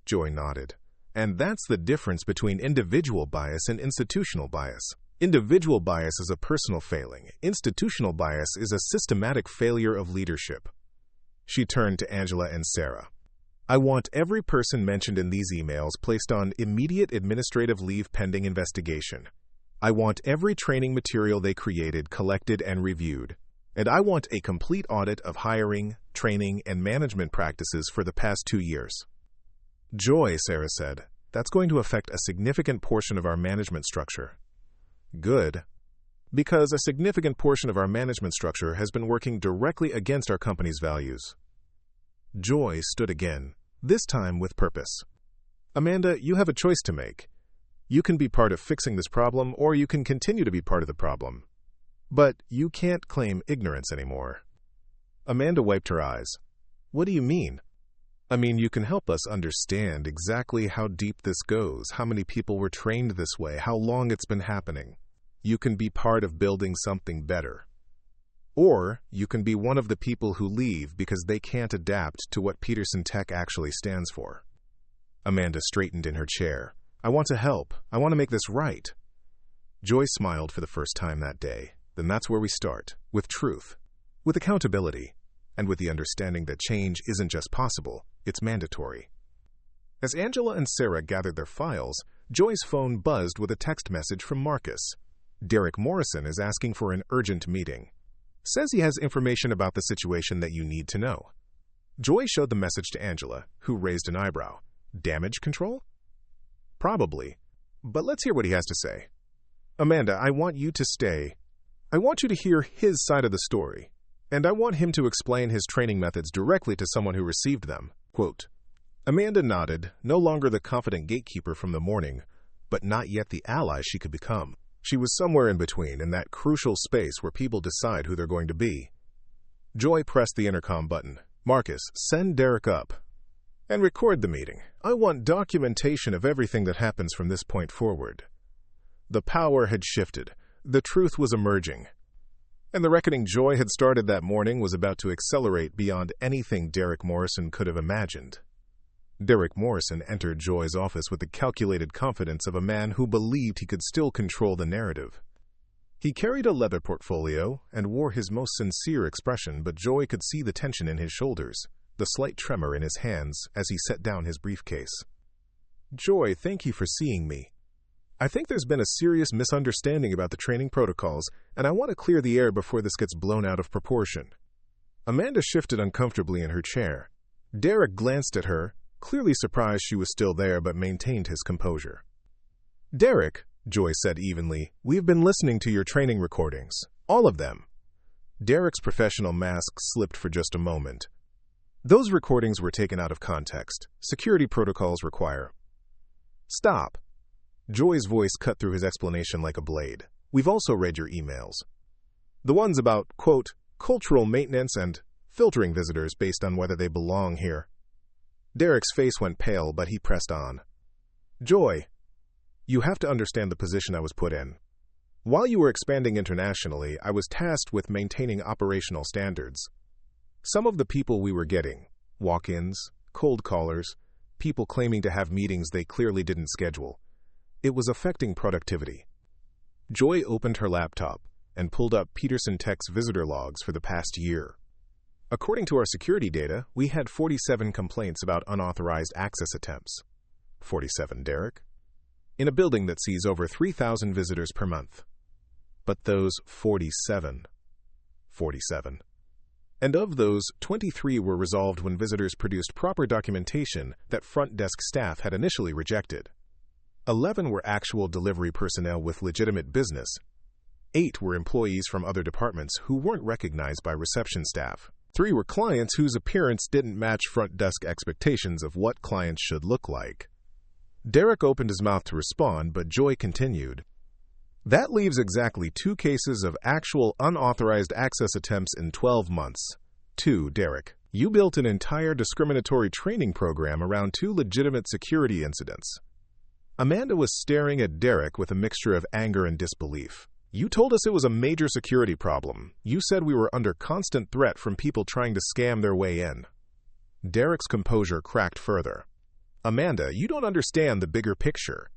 Joy nodded. And that's the difference between individual bias and institutional bias. Individual bias is a personal failing. Institutional bias is a systematic failure of leadership. She turned to Angela and Sarah. I want every person mentioned in these emails placed on immediate administrative leave pending investigation. I want every training material they created collected and reviewed. And I want a complete audit of hiring, training, and management practices for the past 2 years. Joy, Sarah said, that's going to affect a significant portion of our management structure. Good. Because a significant portion of our management structure has been working directly against our company's values. Joy stood again, this time with purpose. Amanda, you have a choice to make. You can be part of fixing this problem, or you can continue to be part of the problem. But you can't claim ignorance anymore. Amanda wiped her eyes. What do you mean? I mean, you can help us understand exactly how deep this goes, how many people were trained this way, how long it's been happening. You can be part of building something better. Or you can be one of the people who leave because they can't adapt to what Peterson Tech actually stands for. Amanda straightened in her chair. I want to help. I want to make this right. Joy smiled for the first time that day. Then that's where we start, with truth, with accountability, and with the understanding that change isn't just possible, it's mandatory. As Angela and Sarah gathered their files, Joy's phone buzzed with a text message from Marcus. Derek Morrison is asking for an urgent meeting. Says he has information about the situation that you need to know. Joy showed the message to Angela, who raised an eyebrow. Damage control? Probably. But let's hear what he has to say. Amanda, I want you to stay. I want you to hear his side of the story, and I want him to explain his training methods directly to someone who received them. Quote, Amanda nodded, no longer the confident gatekeeper from the morning, but not yet the ally she could become. She was somewhere in between, in that crucial space where people decide who they're going to be. Joy pressed the intercom button. Marcus, send Derek up. And record the meeting. I want documentation of everything that happens from this point forward. The power had shifted. The truth was emerging. And the reckoning Joy had started that morning was about to accelerate beyond anything Derek Morrison could have imagined. Derek Morrison entered Joy's office with the calculated confidence of a man who believed he could still control the narrative. He carried a leather portfolio and wore his most sincere expression, but Joy could see the tension in his shoulders, the slight tremor in his hands as he set down his briefcase. Joy, thank you for seeing me. I think there's been a serious misunderstanding about the training protocols, and I want to clear the air before this gets blown out of proportion. Amanda shifted uncomfortably in her chair. Derek glanced at her, clearly surprised she was still there, but maintained his composure. Derek, Joy said evenly, we've been listening to your training recordings. All of them. Derek's professional mask slipped for just a moment. Those recordings were taken out of context. Security protocols require. Stop. Joy's voice cut through his explanation like a blade. We've also read your emails. The ones about, quote, cultural maintenance and filtering visitors based on whether they belong here. Derek's face went pale, but he pressed on. Joy, you have to understand the position I was put in. While you were expanding internationally, I was tasked with maintaining operational standards. Some of the people we were getting, walk-ins, cold callers, people claiming to have meetings they clearly didn't schedule, it was affecting productivity. Joy opened her laptop and pulled up Peterson Tech's visitor logs for the past year. According to our security data, we had 47 complaints about unauthorized access attempts. 47, Derek? In a building that sees over 3,000 visitors per month. But those 47. And of those, 23 were resolved when visitors produced proper documentation that front desk staff had initially rejected. 11 were actual delivery personnel with legitimate business. 8 were employees from other departments who weren't recognized by reception staff. 3 were clients whose appearance didn't match front desk expectations of what clients should look like. Derek opened his mouth to respond, but Joy continued. That leaves exactly 2 cases of actual unauthorized access attempts in 12 months. 2, Derek. You built an entire discriminatory training program around 2 legitimate security incidents. Amanda was staring at Derek with a mixture of anger and disbelief. You told us it was a major security problem. You said we were under constant threat from people trying to scam their way in. Derek's composure cracked further. Amanda, you don't understand the bigger picture.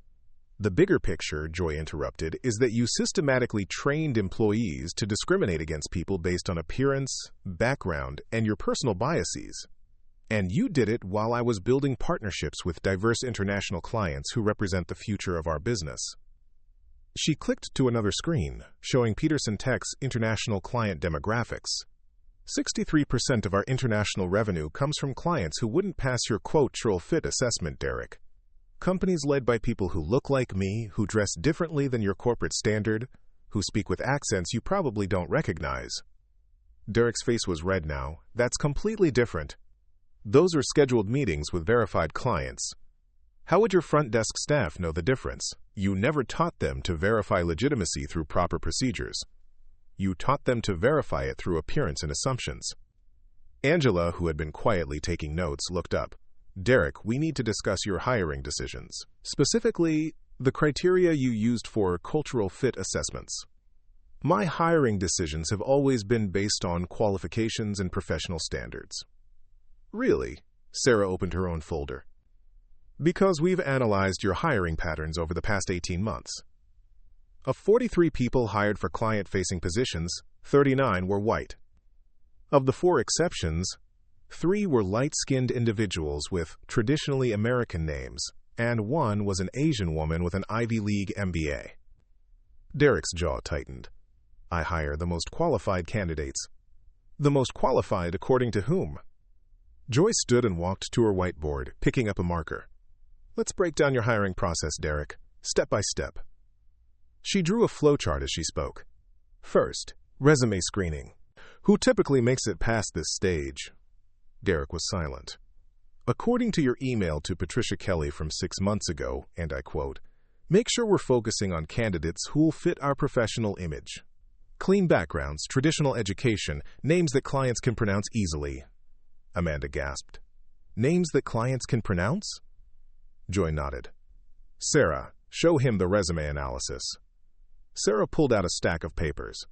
The bigger picture, Joy interrupted, is that you systematically trained employees to discriminate against people based on appearance, background, and your personal biases. And you did it while I was building partnerships with diverse international clients who represent the future of our business. She clicked to another screen, showing Peterson Tech's international client demographics. 63% of our international revenue comes from clients who wouldn't pass your cultural fit assessment, Derek. Companies led by people who look like me, who dress differently than your corporate standard, who speak with accents you probably don't recognize. Derek's face was red now. That's completely different. Those are scheduled meetings with verified clients. How would your front desk staff know the difference? You never taught them to verify legitimacy through proper procedures. You taught them to verify it through appearance and assumptions. Angela, who had been quietly taking notes, looked up. Derek, we need to discuss your hiring decisions. Specifically, the criteria you used for cultural fit assessments. My hiring decisions have always been based on qualifications and professional standards. Really? Sarah opened her own folder. Because we've analyzed your hiring patterns over the past 18 months. Of 43 people hired for client-facing positions, 39 were white. Of the 4 exceptions, 3 were light-skinned individuals with traditionally American names, and 1 was an Asian woman with an Ivy League MBA. Derek's jaw tightened. I hire the most qualified candidates. The most qualified according to whom? Joy stood and walked to her whiteboard, picking up a marker. Let's break down your hiring process, Derek, step by step. She drew a flowchart as she spoke. First, resume screening. Who typically makes it past this stage? Derek was silent. According to your email to Patricia Kelly from 6 months ago, and I quote, make sure we're focusing on candidates who'll fit our professional image. Clean backgrounds, traditional education, names that clients can pronounce easily. Amanda gasped. Names that clients can pronounce? Joy nodded. Sarah, show him the resume analysis. Sarah pulled out a stack of papers.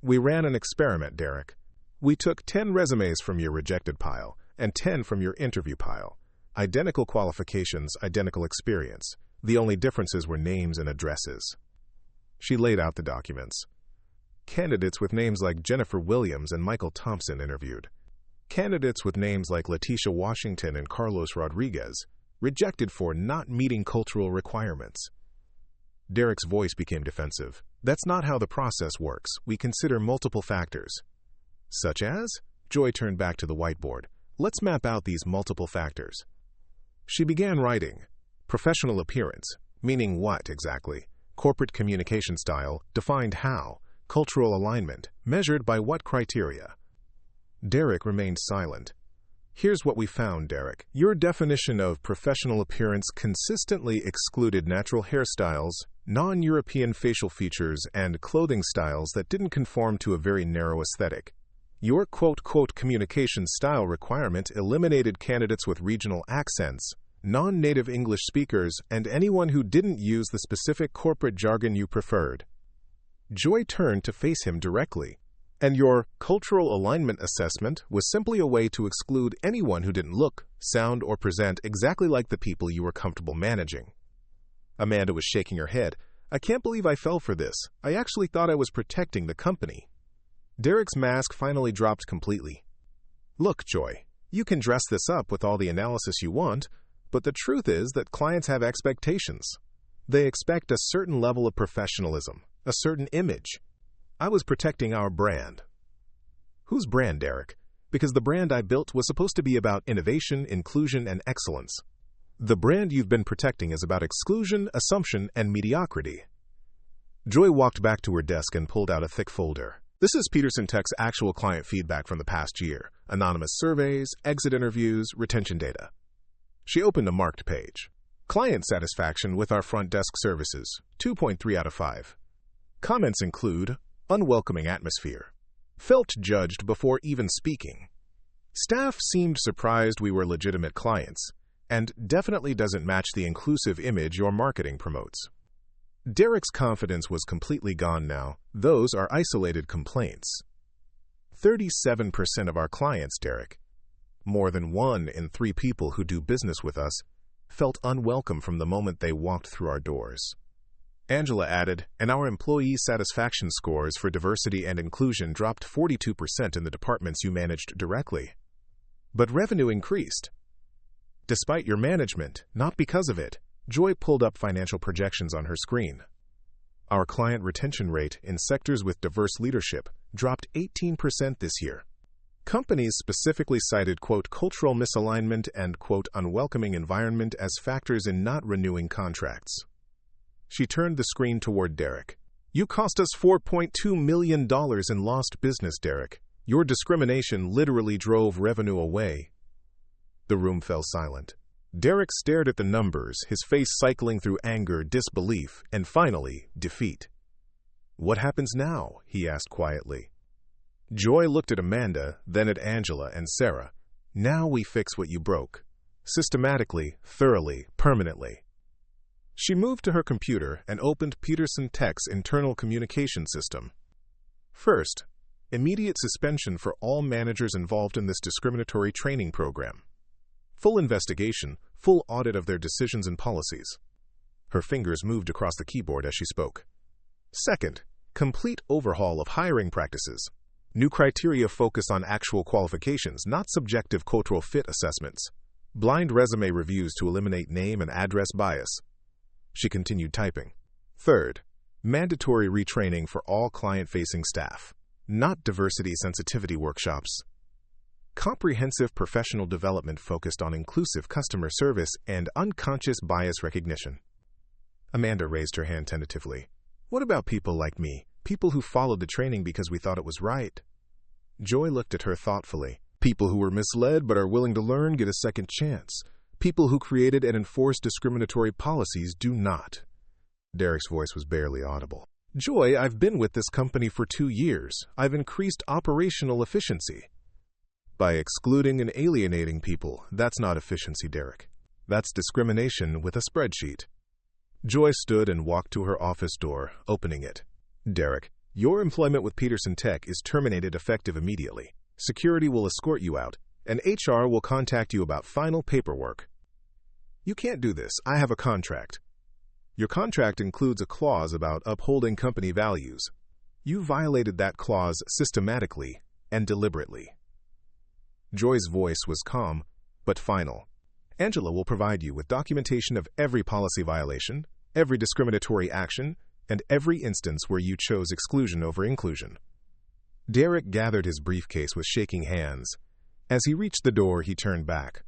We ran an experiment, Derek. We took 10 resumes from your rejected pile and 10 from your interview pile. Identical qualifications, identical experience. The only differences were names and addresses. She laid out the documents. Candidates with names like Jennifer Williams and Michael Thompson interviewed. Candidates with names like Letitia Washington and Carlos Rodriguez rejected for not meeting cultural requirements. Derek's voice became defensive. That's not how the process works. We consider multiple factors. Such as? Joy turned back to the whiteboard. Let's map out these multiple factors. She began writing. Professional appearance. Meaning what, exactly? Corporate communication style. Defined how? Cultural alignment. Measured by what criteria? Derek remained silent. Here's what we found, Derek. Your definition of professional appearance consistently excluded natural hairstyles, non-European facial features, and clothing styles that didn't conform to a very narrow aesthetic. Your quote-quote communication style requirement eliminated candidates with regional accents, non-native English speakers, and anyone who didn't use the specific corporate jargon you preferred. Joy turned to face him directly. And your cultural alignment assessment was simply a way to exclude anyone who didn't look, sound, or present exactly like the people you were comfortable managing. Amanda was shaking her head. I can't believe I fell for this. I actually thought I was protecting the company. Derek's mask finally dropped completely. Look, Joy, you can dress this up with all the analysis you want, but the truth is that clients have expectations. They expect a certain level of professionalism, a certain image. I was protecting our brand. Whose brand, Derek? Because the brand I built was supposed to be about innovation, inclusion, and excellence. The brand you've been protecting is about exclusion, assumption, and mediocrity. Joy walked back to her desk and pulled out a thick folder. This is Peterson Tech's actual client feedback from the past year. Anonymous surveys, exit interviews, retention data. She opened a marked page. Client satisfaction with our front desk services, 2.3 out of 5. Comments include unwelcoming atmosphere. Felt judged before even speaking. Staff seemed surprised we were legitimate clients, and definitely doesn't match the inclusive image your marketing promotes. Derek's confidence was completely gone now. Those are isolated complaints. 37% of our clients, Derek, more than 1 in 3 people who do business with us, felt unwelcome from the moment they walked through our doors. Angela added, and our employee satisfaction scores for diversity and inclusion dropped 42% in the departments you managed directly. But revenue increased. Despite your management, not because of it. Joy pulled up financial projections on her screen. Our client retention rate in sectors with diverse leadership dropped 18% this year. Companies specifically cited, quote, cultural misalignment and, quote, unwelcoming environment as factors in not renewing contracts. She turned the screen toward Derek. You cost us $4.2 million in lost business, Derek. Your discrimination literally drove revenue away. The room fell silent. Derek stared at the numbers, his face cycling through anger, disbelief, and finally, defeat. What happens now? He asked quietly. Joy looked at Amanda, then at Angela and Sarah. Now we fix what you broke. Systematically, thoroughly, permanently. She moved to her computer and opened Peterson Tech's internal communication system. First, immediate suspension for all managers involved in this discriminatory training program. Full investigation, full audit of their decisions and policies. Her fingers moved across the keyboard as she spoke. Second, complete overhaul of hiring practices. New criteria focus on actual qualifications, not subjective cultural fit assessments. Blind resume reviews to eliminate name and address bias. She continued typing. Third, mandatory retraining for all client-facing staff. Not diversity sensitivity workshops. Comprehensive professional development focused on inclusive customer service and unconscious bias recognition. Amanda raised her hand tentatively. What about people like me? People who followed the training because we thought it was right. Joy looked at her thoughtfully. People who were misled but are willing to learn get a second chance. People who created and enforced discriminatory policies do not. Derek's voice was barely audible. Joy, I've been with this company for 2 years. I've increased operational efficiency. By excluding and alienating people, that's not efficiency, Derek. That's discrimination with a spreadsheet. Joy stood and walked to her office door, opening it. Derek, your employment with Peterson Tech is terminated effective immediately. Security will escort you out, and HR will contact you about final paperwork. You can't do this. I have a contract. Your contract includes a clause about upholding company values. You violated that clause systematically and deliberately. Joy's voice was calm, but final. Angela will provide you with documentation of every policy violation, every discriminatory action, and every instance where you chose exclusion over inclusion. Derek gathered his briefcase with shaking hands. As he reached the door, he turned back.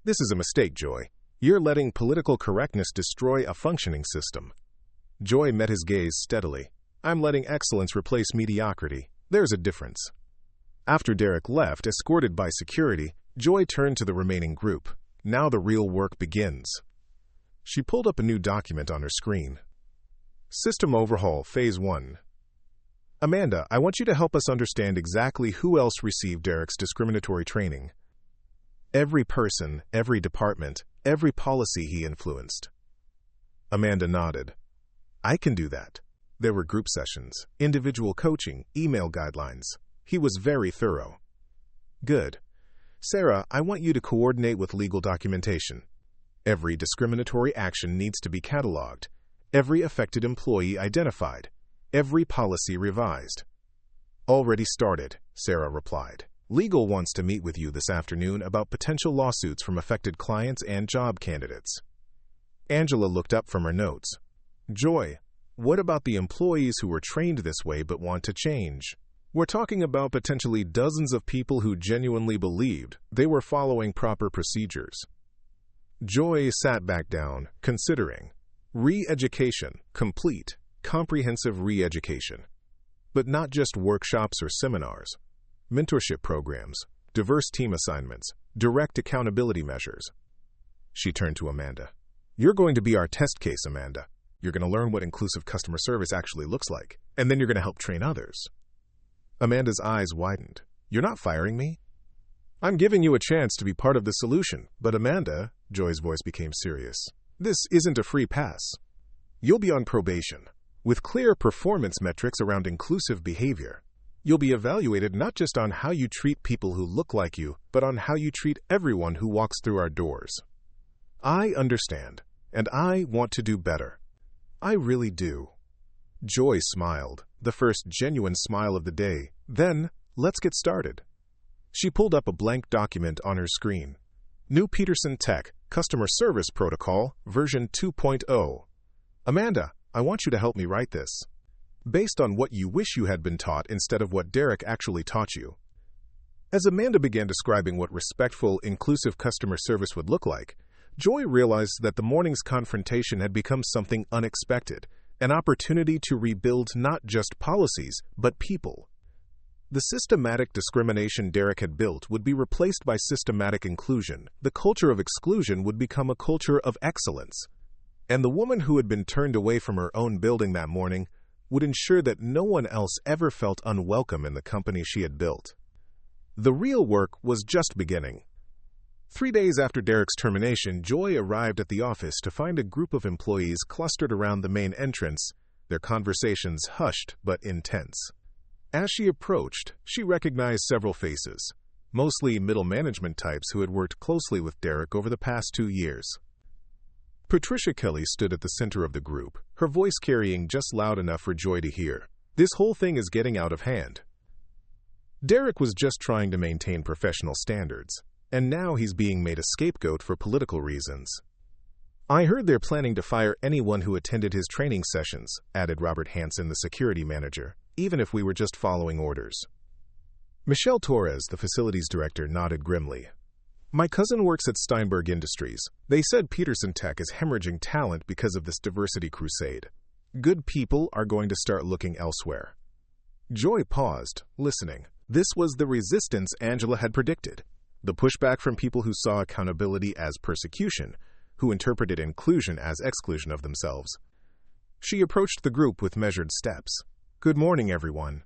This is a mistake, Joy. You're letting political correctness destroy a functioning system. Joy met his gaze steadily. I'm letting excellence replace mediocrity. There's a difference. After Derek left, escorted by security, Joy turned to the remaining group. Now the real work begins. She pulled up a new document on her screen. System Overhaul, Phase 1. Amanda, I want you to help us understand exactly who else received Derek's discriminatory training. Every person, every department, every policy he influenced. Amanda nodded. I can do that. There were group sessions, individual coaching, email guidelines. He was very thorough. Good. Sarah, I want you to coordinate with legal documentation. Every discriminatory action needs to be cataloged, every affected employee identified, every policy revised. Already started, Sarah replied. Legal wants to meet with you this afternoon about potential lawsuits from affected clients and job candidates. Angela looked up from her notes. Joy, what about the employees who were trained this way but want to change? We're talking about potentially dozens of people who genuinely believed they were following proper procedures. Joy sat back down, considering. Re-education, complete, comprehensive re-education. But not just workshops or seminars. Mentorship programs, diverse team assignments, direct accountability measures. She turned to Amanda. You're going to be our test case, Amanda. You're going to learn what inclusive customer service actually looks like, and then you're going to help train others. Amanda's eyes widened. You're not firing me? I'm giving you a chance to be part of the solution, but Amanda, Joy's voice became serious. This isn't a free pass. You'll be on probation, with clear performance metrics around inclusive behavior. You'll be evaluated not just on how you treat people who look like you, but on how you treat everyone who walks through our doors. I understand, and I want to do better. I really do. Joy smiled, the first genuine smile of the day. Then, let's get started. She pulled up a blank document on her screen. New Peterson Tech, Customer Service Protocol, version 2.0. Amanda, I want you to help me write this. Based on what you wish you had been taught instead of what Derek actually taught you. As Amanda began describing what respectful, inclusive customer service would look like, Joy realized that the morning's confrontation had become something unexpected, an opportunity to rebuild not just policies, but people. The systematic discrimination Derek had built would be replaced by systematic inclusion. The culture of exclusion would become a culture of excellence. And the woman who had been turned away from her own building that morning would ensure that no one else ever felt unwelcome in the company she had built. The real work was just beginning. 3 days after Derek's termination, Joy arrived at the office to find a group of employees clustered around the main entrance, their conversations hushed but intense. As she approached, she recognized several faces, mostly middle management types who had worked closely with Derek over the past 2 years. Patricia Kelly stood at the center of the group, her voice carrying just loud enough for Joy to hear. This whole thing is getting out of hand. Derek was just trying to maintain professional standards, and now he's being made a scapegoat for political reasons. I heard they're planning to fire anyone who attended his training sessions, added Robert Hansen, the security manager, even if we were just following orders. Michelle Torres, the facilities director, nodded grimly. My cousin works at Steinberg Industries. They said Peterson Tech is hemorrhaging talent because of this diversity crusade. Good people are going to start looking elsewhere. Joy paused, listening. This was the resistance Angela had predicted. The pushback from people who saw accountability as persecution, who interpreted inclusion as exclusion of themselves. She approached the group with measured steps. Good morning, everyone.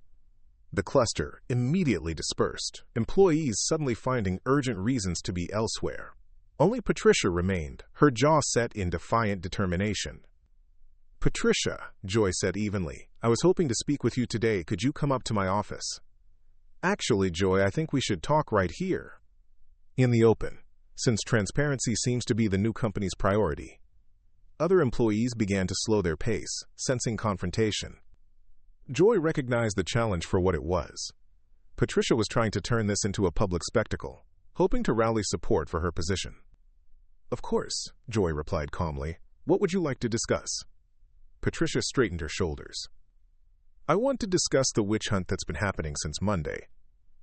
The cluster immediately dispersed, employees suddenly finding urgent reasons to be elsewhere. Only Patricia remained, her jaw set in defiant determination. Patricia, Joy said evenly, I was hoping to speak with you today. Could you come up to my office? Actually, Joy, I think we should talk right here. In the open, since transparency seems to be the new company's priority. Other employees began to slow their pace, sensing confrontation. Joy recognized the challenge for what it was. Patricia was trying to turn this into a public spectacle, hoping to rally support for her position. Of course, Joy replied calmly. What would you like to discuss? Patricia straightened her shoulders. I want to discuss the witch hunt that's been happening since Monday.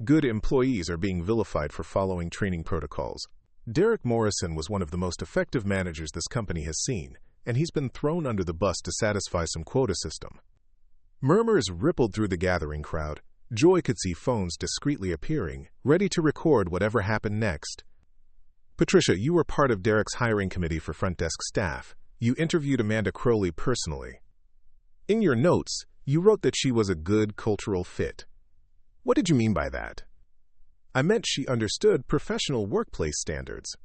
Good employees are being vilified for following training protocols. Derek Morrison was one of the most effective managers this company has seen, and he's been thrown under the bus to satisfy some quota system. Murmurs rippled through the gathering crowd. Joy could see phones discreetly appearing, ready to record whatever happened next. Patricia, you were part of Derek's hiring committee for front desk staff. You interviewed Amanda Crowley personally. In your notes, you wrote that she was a good cultural fit. What did you mean by that? I meant she understood professional workplace standards.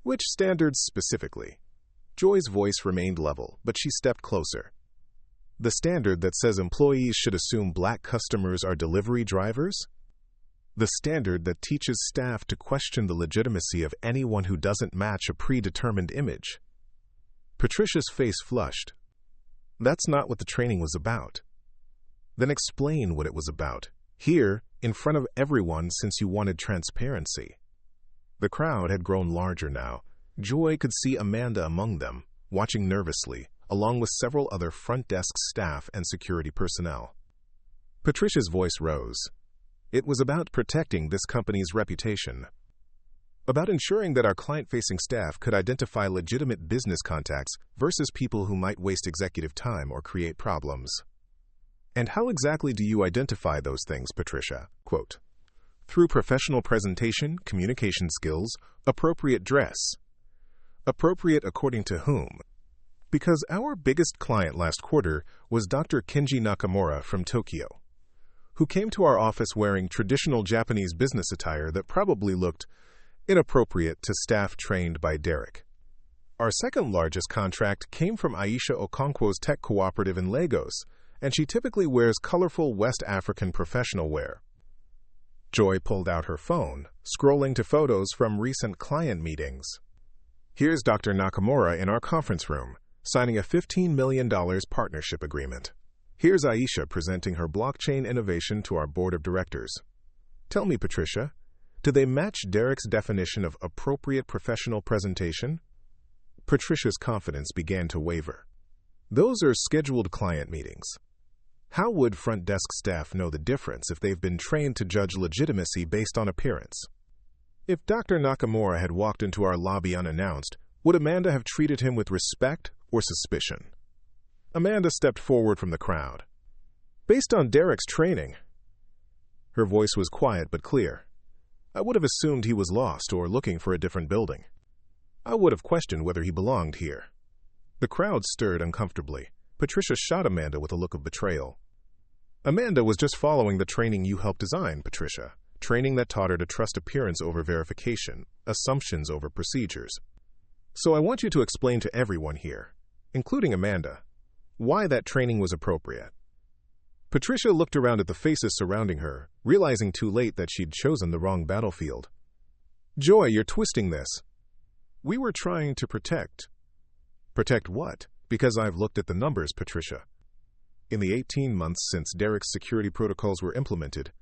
Which standards specifically? Joy's voice remained level, but she stepped closer. The standard that says employees should assume black customers are delivery drivers? The standard that teaches staff to question the legitimacy of anyone who doesn't match a predetermined image? Patricia's face flushed. That's not what the training was about. Then explain what it was about. Here, in front of everyone, since you wanted transparency. The crowd had grown larger now. Joy could see Amanda among them, watching nervously, along with several other front desk staff and security personnel. Patricia's voice rose. It was about protecting this company's reputation. About ensuring that our client-facing staff could identify legitimate business contacts versus people who might waste executive time or create problems. And how exactly do you identify those things, Patricia? Quote, through professional presentation, communication skills, appropriate dress. Appropriate according to whom? Because our biggest client last quarter was Dr. Kenji Nakamura from Tokyo, who came to our office wearing traditional Japanese business attire that probably looked inappropriate to staff trained by Derek. Our second largest contract came from Aisha Okonkwo's tech cooperative in Lagos, and she typically wears colorful West African professional wear. Joy pulled out her phone, scrolling to photos from recent client meetings. Here's Dr. Nakamura in our conference room, signing a $15 million partnership agreement. Here's Aisha presenting her blockchain innovation to our board of directors. Tell me, Patricia, do they match Derek's definition of appropriate professional presentation? Patricia's confidence began to waver. Those are scheduled client meetings. How would front desk staff know the difference if they've been trained to judge legitimacy based on appearance? If Dr. Nakamura had walked into our lobby unannounced, would Amanda have treated him with respect or suspicion? Amanda stepped forward from the crowd. Based on Derek's training, her voice was quiet but clear, I would have assumed he was lost or looking for a different building. I would have questioned whether he belonged here. The crowd stirred uncomfortably. Patricia shot Amanda with a look of betrayal. Amanda was just following the training you helped design, Patricia. Training that taught her to trust appearance over verification, assumptions over procedures. So I want you to explain to everyone here, including Amanda, why that training was appropriate. Patricia looked around at the faces surrounding her, realizing too late that she'd chosen the wrong battlefield. Joy, you're twisting this. We were trying to protect. Protect what? Because I've looked at the numbers, Patricia. In the 18 months since Derek's security protocols were implemented,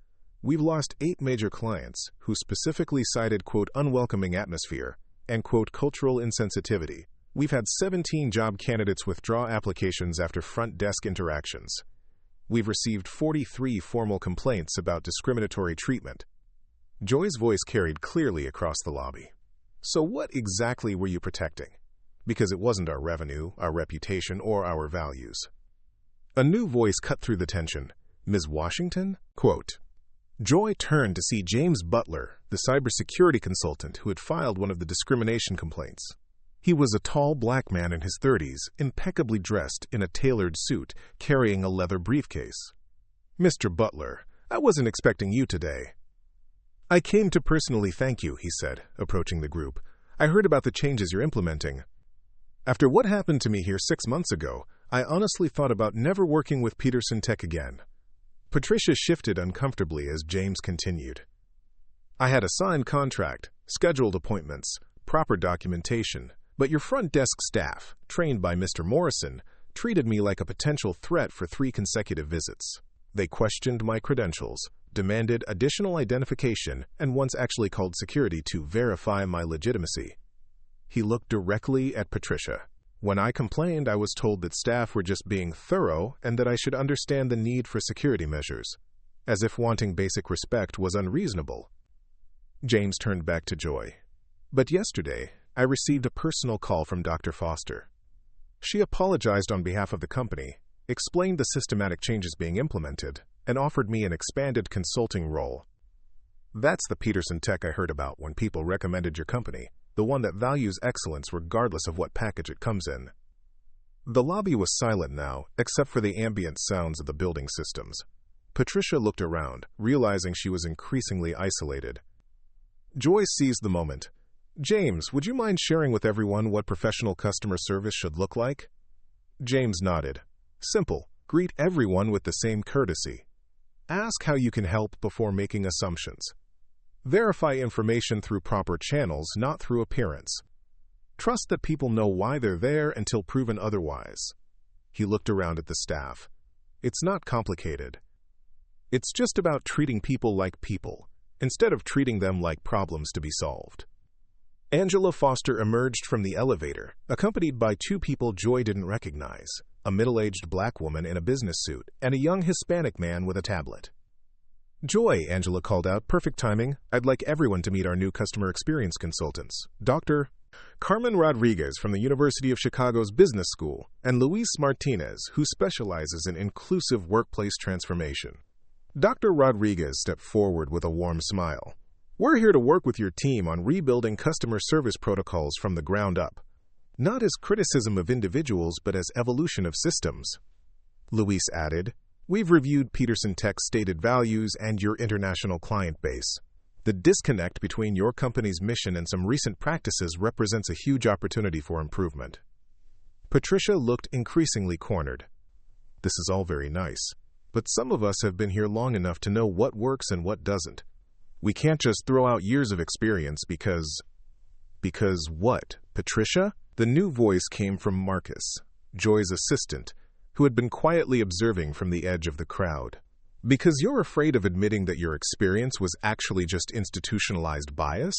we've lost 8 major clients who specifically cited, quote, unwelcoming atmosphere and, quote, cultural insensitivity. We've had 17 job candidates withdraw applications after front desk interactions. We've received 43 formal complaints about discriminatory treatment. Joy's voice carried clearly across the lobby. So what exactly were you protecting? Because it wasn't our revenue, our reputation, or our values. A new voice cut through the tension. Ms. Washington? Quote. Joy turned to see James Butler, the cybersecurity consultant who had filed one of the discrimination complaints. He was a tall black man in his 30s, impeccably dressed in a tailored suit, carrying a leather briefcase. Mr. Butler, I wasn't expecting you today. I came to personally thank you, he said, approaching the group. I heard about the changes you're implementing. After what happened to me here 6 months ago, I honestly thought about never working with Peterson Tech again. Patricia shifted uncomfortably as James continued. I had a signed contract, scheduled appointments, proper documentation, but your front desk staff, trained by Mr. Morrison, treated me like a potential threat for 3 consecutive visits. They questioned my credentials, demanded additional identification, and once actually called security to verify my legitimacy. He looked directly at Patricia. When I complained, I was told that staff were just being thorough and that I should understand the need for security measures, as if wanting basic respect was unreasonable. James turned back to Joy. But yesterday, I received a personal call from Dr. Foster. She apologized on behalf of the company, explained the systematic changes being implemented, and offered me an expanded consulting role. That's the Peterson Tech I heard about when people recommended your company, the one that values excellence regardless of what package it comes in. The lobby was silent now, except for the ambient sounds of the building systems. Patricia looked around, realizing she was increasingly isolated. Joy seized the moment. James, would you mind sharing with everyone what professional customer service should look like? James nodded. Simple. Greet everyone with the same courtesy. Ask how you can help before making assumptions. Verify information through proper channels, not through appearance. Trust that people know why they're there until proven otherwise. He looked around at the staff. It's not complicated. It's just about treating people like people, instead of treating them like problems to be solved. Angela Foster emerged from the elevator, accompanied by 2 people Joy didn't recognize, a middle-aged black woman in a business suit and a young Hispanic man with a tablet. Joy, Angela called out, perfect timing. I'd like everyone to meet our new customer experience consultants, Dr. Carmen Rodriguez from the University of Chicago's Business School, and Luis Martinez, who specializes in inclusive workplace transformation. Dr. Rodriguez stepped forward with a warm smile. We're here to work with your team on rebuilding customer service protocols from the ground up, not as criticism of individuals but as evolution of systems. Luis added, We've reviewed Peterson Tech's stated values and your international client base. The disconnect between your company's mission and some recent practices represents a huge opportunity for improvement. Patricia looked increasingly cornered. This is all very nice, but some of us have been here long enough to know what works and what doesn't. We can't just throw out years of experience because what, Patricia? The new voice came from Marcus, Joy's assistant, who had been quietly observing from the edge of the crowd. Because you're afraid of admitting that your experience was actually just institutionalized bias?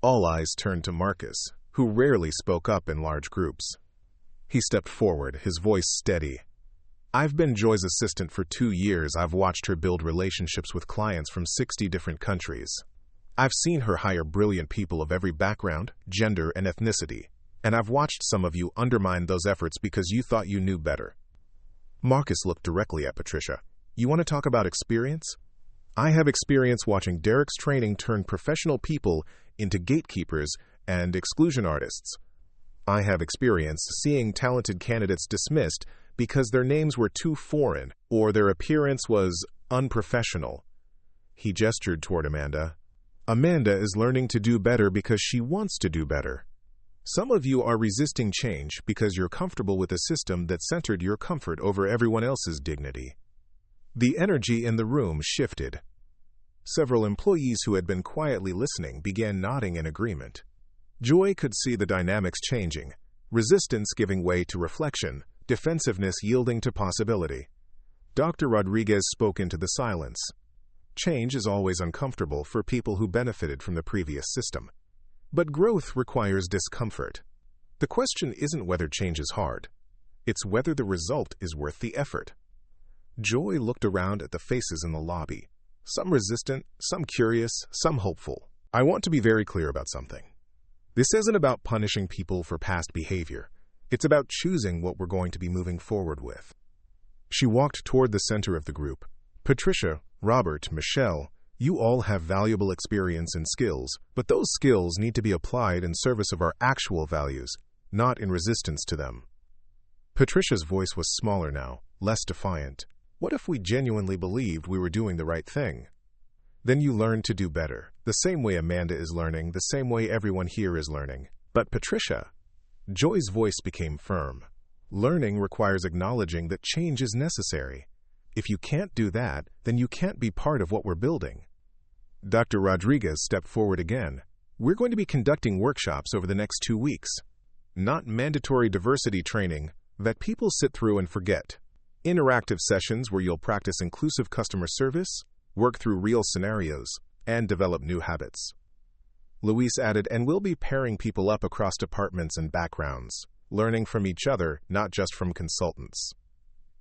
All eyes turned to Marcus, who rarely spoke up in large groups. He stepped forward, his voice steady. I've been Joy's assistant for 2 years. I've watched her build relationships with clients from 60 different countries. I've seen her hire brilliant people of every background, gender, and ethnicity. And I've watched some of you undermine those efforts because you thought you knew better. Marcus looked directly at Patricia. You want to talk about experience? I have experience watching Derek's training turn professional people into gatekeepers and exclusion artists. I have experience seeing talented candidates dismissed because their names were too foreign or their appearance was unprofessional. He gestured toward Amanda. Amanda is learning to do better because she wants to do better. Some of you are resisting change because you're comfortable with a system that centered your comfort over everyone else's dignity. The energy in the room shifted. Several employees who had been quietly listening began nodding in agreement. Joy could see the dynamics changing, resistance giving way to reflection, defensiveness yielding to possibility. Dr. Rodriguez spoke into the silence. Change is always uncomfortable for people who benefited from the previous system. But growth requires discomfort. The question isn't whether change is hard. It's whether the result is worth the effort. Joy looked around at the faces in the lobby. Some resistant, some curious, some hopeful. I want to be very clear about something. This isn't about punishing people for past behavior. It's about choosing what we're going to be moving forward with. She walked toward the center of the group. Patricia, Robert, Michelle, you all have valuable experience and skills, but those skills need to be applied in service of our actual values, not in resistance to them. Patricia's voice was smaller now, less defiant. What if we genuinely believed we were doing the right thing? Then you learn to do better, the same way Amanda is learning, the same way everyone here is learning. But Patricia, Joy's voice became firm. Learning requires acknowledging that change is necessary. If you can't do that, then you can't be part of what we're building. Dr. Rodriguez stepped forward again. We're going to be conducting workshops over the next 2 weeks. Not mandatory diversity training that people sit through and forget. Interactive sessions where you'll practice inclusive customer service, work through real scenarios, and develop new habits. Luis added, and we'll be pairing people up across departments and backgrounds, learning from each other, not just from consultants.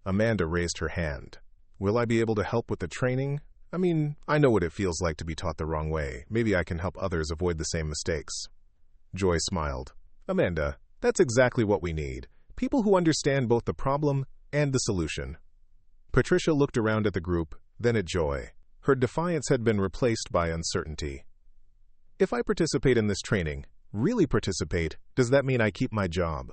Amanda raised her hand. Will I be able to help with the training? I know what it feels like to be taught the wrong way. Maybe I can help others avoid the same mistakes. Joy smiled. Amanda, that's exactly what we need. People who understand both the problem and the solution. Patricia looked around at the group, then at Joy. Her defiance had been replaced by uncertainty. If I participate in this training, really participate, does that mean I keep my job?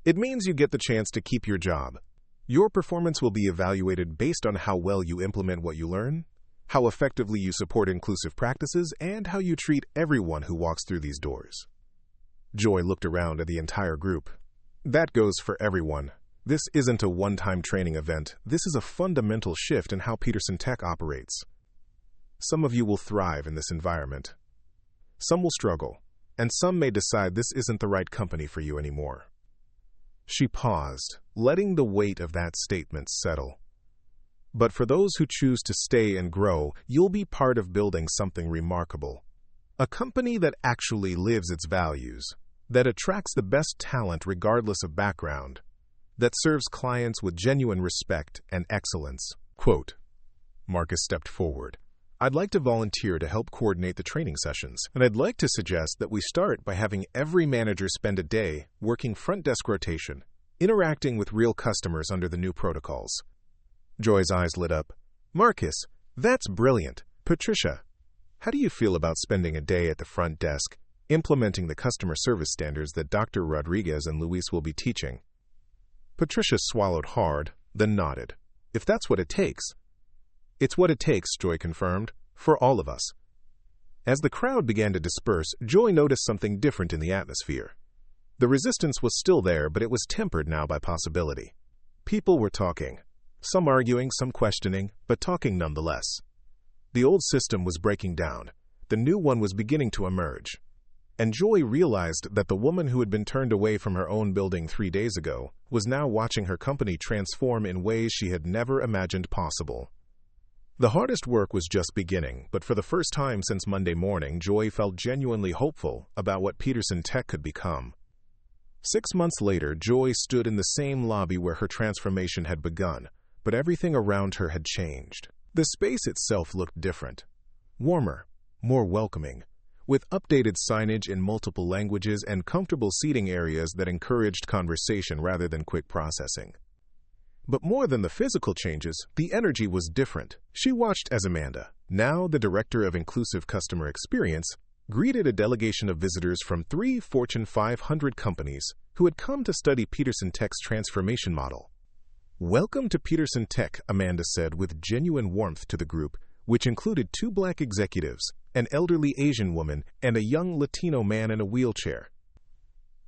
It means you get the chance to keep your job. Your performance will be evaluated based on how well you implement what you learn, how effectively you support inclusive practices, and how you treat everyone who walks through these doors. Joy looked around at the entire group. That goes for everyone. This isn't a one-time training event. This is a fundamental shift in how Peterson Tech operates. Some of you will thrive in this environment. Some will struggle, and some may decide this isn't the right company for you anymore. She paused, letting the weight of that statement settle. But for those who choose to stay and grow, you'll be part of building something remarkable. A company that actually lives its values, that attracts the best talent regardless of background, that serves clients with genuine respect and excellence. Quote, Marcus stepped forward. I'd like to volunteer to help coordinate the training sessions, and I'd like to suggest that we start by having every manager spend a day working front desk rotation, interacting with real customers under the new protocols. Joy's eyes lit up. Marcus, that's brilliant. Patricia, how do you feel about spending a day at the front desk, implementing the customer service standards that Dr. Rodriguez and Luis will be teaching? Patricia swallowed hard, then nodded. If that's what it takes. It's what it takes, Joy confirmed, for all of us. As the crowd began to disperse, Joy noticed something different in the atmosphere. The resistance was still there, but it was tempered now by possibility. People were talking. Some arguing, some questioning, but talking nonetheless. The old system was breaking down. The new one was beginning to emerge. And Joy realized that the woman who had been turned away from her own building 3 days ago was now watching her company transform in ways she had never imagined possible. The hardest work was just beginning, but for the first time since Monday morning, Joy felt genuinely hopeful about what Peterson Tech could become. 6 months later, Joy stood in the same lobby where her transformation had begun, but everything around her had changed. The space itself looked different. Warmer, more welcoming, with updated signage in multiple languages and comfortable seating areas that encouraged conversation rather than quick processing. But more than the physical changes, the energy was different. She watched as Amanda, now the Director of Inclusive Customer Experience, greeted a delegation of visitors from 3 Fortune 500 companies who had come to study Peterson Tech's transformation model. "Welcome to Peterson Tech," Amanda said with genuine warmth to the group, which included 2 Black executives, an elderly Asian woman, and a young Latino man in a wheelchair.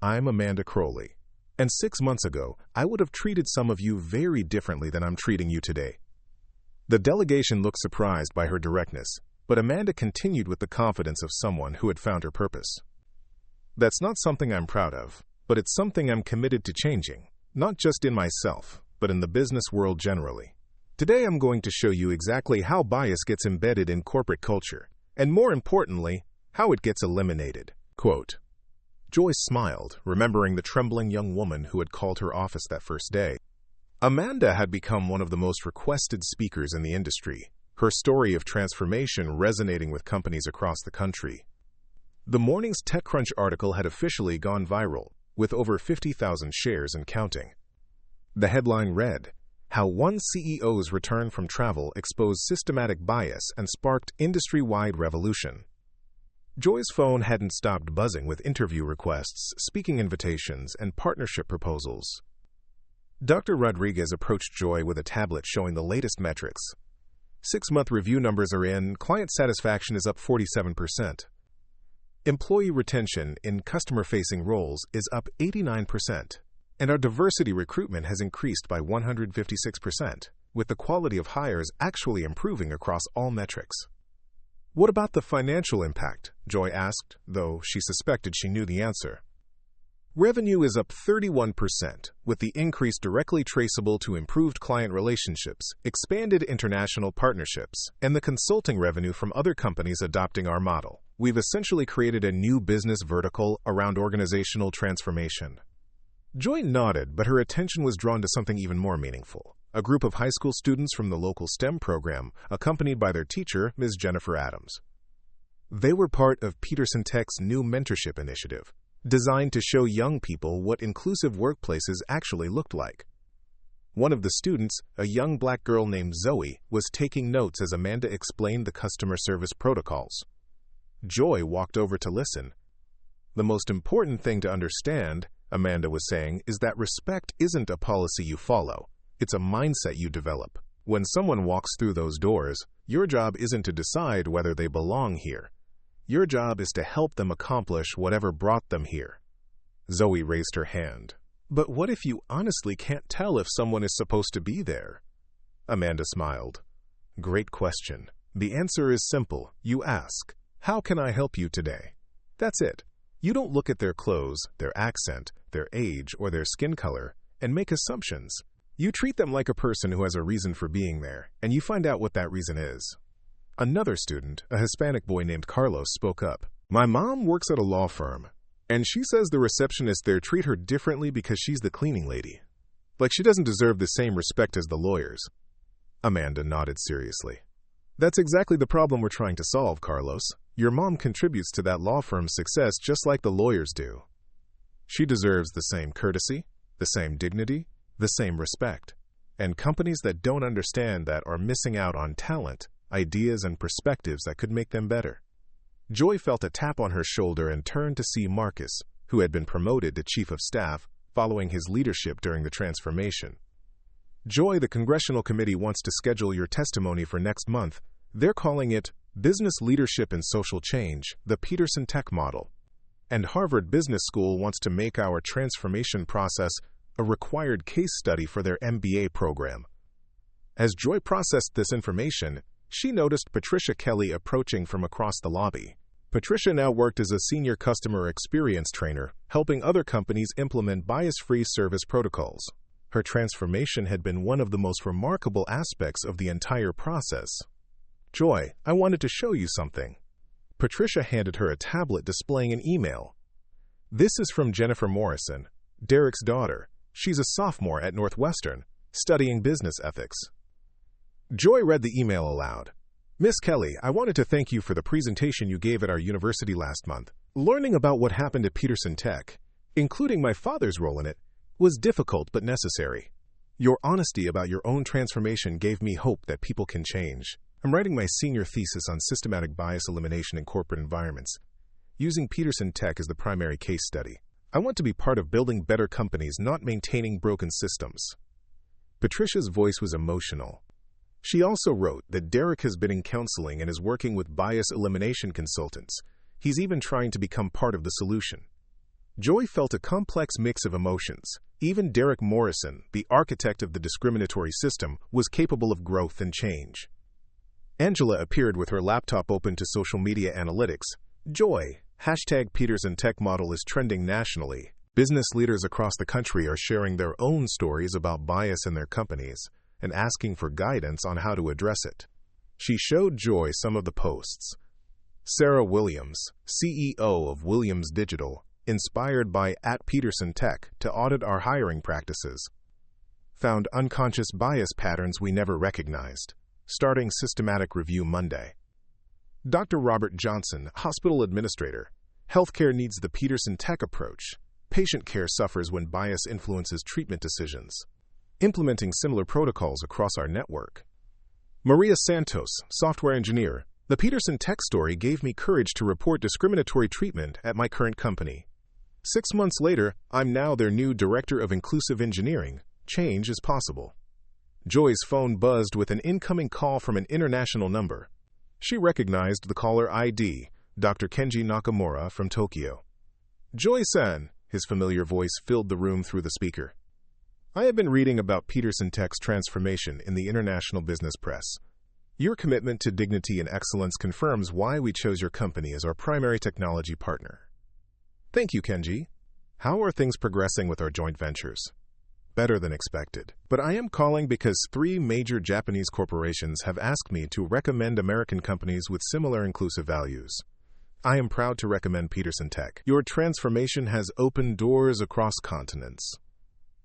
"I'm Amanda Crowley. And 6 months ago, I would have treated some of you very differently than I'm treating you today." The delegation looked surprised by her directness, but Amanda continued with the confidence of someone who had found her purpose. "That's not something I'm proud of, but it's something I'm committed to changing, not just in myself, but in the business world generally. Today I'm going to show you exactly how bias gets embedded in corporate culture, and more importantly, how it gets eliminated." Quote. Joy smiled, remembering the trembling young woman who had called her office that first day. Amanda had become one of the most requested speakers in the industry, her story of transformation resonating with companies across the country. The morning's TechCrunch article had officially gone viral, with over 50,000 shares and counting. The headline read, "How One CEO's Return from Travel Exposed Systematic Bias and Sparked Industry-Wide Revolution." Joy's phone hadn't stopped buzzing with interview requests, speaking invitations, and partnership proposals. Dr. Rodriguez approached Joy with a tablet showing the latest metrics. 6-month review numbers are in, client satisfaction is up 47%. Employee retention in customer-facing roles is up 89%. And our diversity recruitment has increased by 156%, with the quality of hires actually improving across all metrics. "What about the financial impact?" Joy asked, though she suspected she knew the answer. "Revenue is up 31%, with the increase directly traceable to improved client relationships, expanded international partnerships, and the consulting revenue from other companies adopting our model. We've essentially created a new business vertical around organizational transformation." Joy nodded, but her attention was drawn to something even more meaningful. A group of high school students from the local STEM program, accompanied by their teacher, Ms. Jennifer Adams. They were part of Peterson Tech's new mentorship initiative, designed to show young people what inclusive workplaces actually looked like. One of the students, a young Black girl named Zoe, was taking notes as Amanda explained the customer service protocols. Joy walked over to listen. "The most important thing to understand," Amanda was saying, "is that respect isn't a policy you follow. It's a mindset you develop. When someone walks through those doors, your job isn't to decide whether they belong here. Your job is to help them accomplish whatever brought them here." Zoe raised her hand. "But what if you honestly can't tell if someone is supposed to be there?" Amanda smiled. "Great question. The answer is simple. You ask, 'How can I help you today?' That's it. You don't look at their clothes, their accent, their age, or their skin color, and make assumptions. You treat them like a person who has a reason for being there, and you find out what that reason is." Another student, a Hispanic boy named Carlos, spoke up. "My mom works at a law firm, and she says the receptionists there treat her differently because she's the cleaning lady. Like she doesn't deserve the same respect as the lawyers." Amanda nodded seriously. "That's exactly the problem we're trying to solve, Carlos. Your mom contributes to that law firm's success just like the lawyers do. She deserves the same courtesy, the same dignity, the same respect. And companies that don't understand that are missing out on talent, ideas, and perspectives that could make them better." Joy felt a tap on her shoulder and turned to see Marcus, who had been promoted to Chief of Staff following his leadership during the transformation. "Joy, the Congressional Committee wants to schedule your testimony for next month. They're calling it Business Leadership and Social Change, the Peterson Tech Model. And Harvard Business School wants to make our transformation process a required case study for their MBA program. As Joy processed this information, she noticed Patricia Kelly approaching from across the lobby. Patricia now worked as a senior customer experience trainer, helping other companies implement bias-free service protocols. Her transformation had been one of the most remarkable aspects of the entire process. "Joy, I wanted to show you something." Patricia handed her a tablet displaying an email. "This is from Jennifer Morrison, Derek's daughter. She's a sophomore at Northwestern, studying business ethics." Joy read the email aloud. "Miss Kelly, I wanted to thank you for the presentation you gave at our university last month. Learning about what happened at Peterson Tech, including my father's role in it, was difficult but necessary. Your honesty about your own transformation gave me hope that people can change. I'm writing my senior thesis on systematic bias elimination in corporate environments, using Peterson Tech as the primary case study. I want to be part of building better companies, not maintaining broken systems." Patricia's voice was emotional. She also wrote that Derek has been in counseling and is working with bias elimination consultants. He's even trying to become part of the solution. Joy felt a complex mix of emotions. Even Derek Morrison, the architect of the discriminatory system, was capable of growth and change. Angela appeared with her laptop open to social media analytics. "Joy, #Peterson Tech Model is trending nationally. Business leaders across the country are sharing their own stories about bias in their companies and asking for guidance on how to address it." She showed Joy some of the posts. Sarah Williams, CEO of Williams Digital, inspired by @Peterson Tech to audit our hiring practices. Found unconscious bias patterns we never recognized. Starting systematic review Monday. Dr. Robert Johnson, hospital administrator. Healthcare needs the Peterson Tech approach. Patient care suffers when bias influences treatment decisions. Implementing similar protocols across our network. Maria Santos, software engineer. The Peterson Tech story gave me courage to report discriminatory treatment at my current company. 6 months later, I'm now their new Director of Inclusive Engineering. Change is possible. Joy's phone buzzed with an incoming call from an international number. She recognized the caller ID, Dr. Kenji Nakamura from Tokyo. "Joy-san," his familiar voice filled the room through the speaker. "I have been reading about Peterson Tech's transformation in the international business press. Your commitment to dignity and excellence confirms why we chose your company as our primary technology partner." "Thank you, Kenji. How are things progressing with our joint ventures?" "Better than expected. But I am calling because 3 major Japanese corporations have asked me to recommend American companies with similar inclusive values. I am proud to recommend Peterson Tech. Your transformation has opened doors across continents."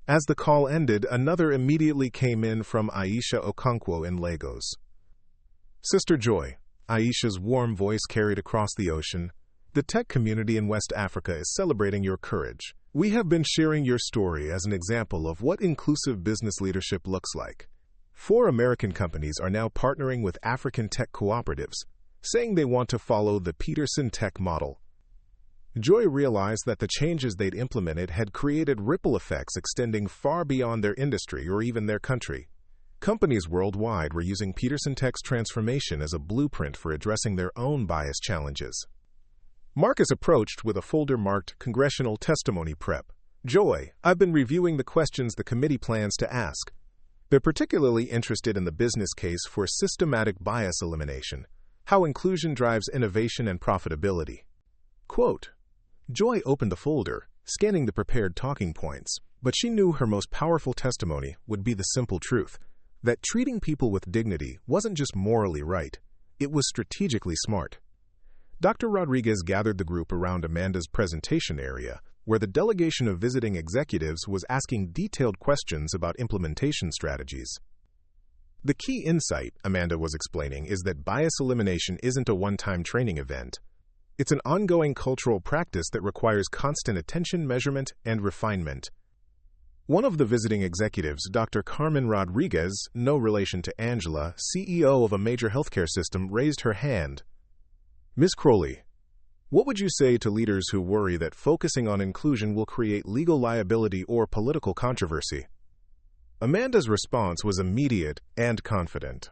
As the call ended, another immediately came in from Aisha Okonkwo in Lagos. "Sister Joy," Aisha's warm voice carried across the ocean, "the tech community in West Africa is celebrating your courage. We have been sharing your story as an example of what inclusive business leadership looks like. 4 American companies are now partnering with African tech cooperatives, saying they want to follow the Peterson Tech model." Joy realized that the changes they'd implemented had created ripple effects extending far beyond their industry or even their country. Companies worldwide were using Peterson Tech's transformation as a blueprint for addressing their own bias challenges. Marcus approached with a folder marked Congressional Testimony Prep. "Joy, I've been reviewing the questions the committee plans to ask. They're particularly interested in the business case for systematic bias elimination, how inclusion drives innovation and profitability." Quote, Joy opened the folder, scanning the prepared talking points, but she knew her most powerful testimony would be the simple truth, that treating people with dignity wasn't just morally right, it was strategically smart. Dr. Rodriguez gathered the group around Amanda's presentation area, where the delegation of visiting executives was asking detailed questions about implementation strategies. The key insight, Amanda was explaining, is that bias elimination isn't a one-time training event. It's an ongoing cultural practice that requires constant attention, measurement, and refinement. One of the visiting executives, Dr. Carmen Rodriguez, no relation to Angela, CEO of a major healthcare system, raised her hand. "Ms. Crowley, what would you say to leaders who worry that focusing on inclusion will create legal liability or political controversy?" Amanda's response was immediate and confident.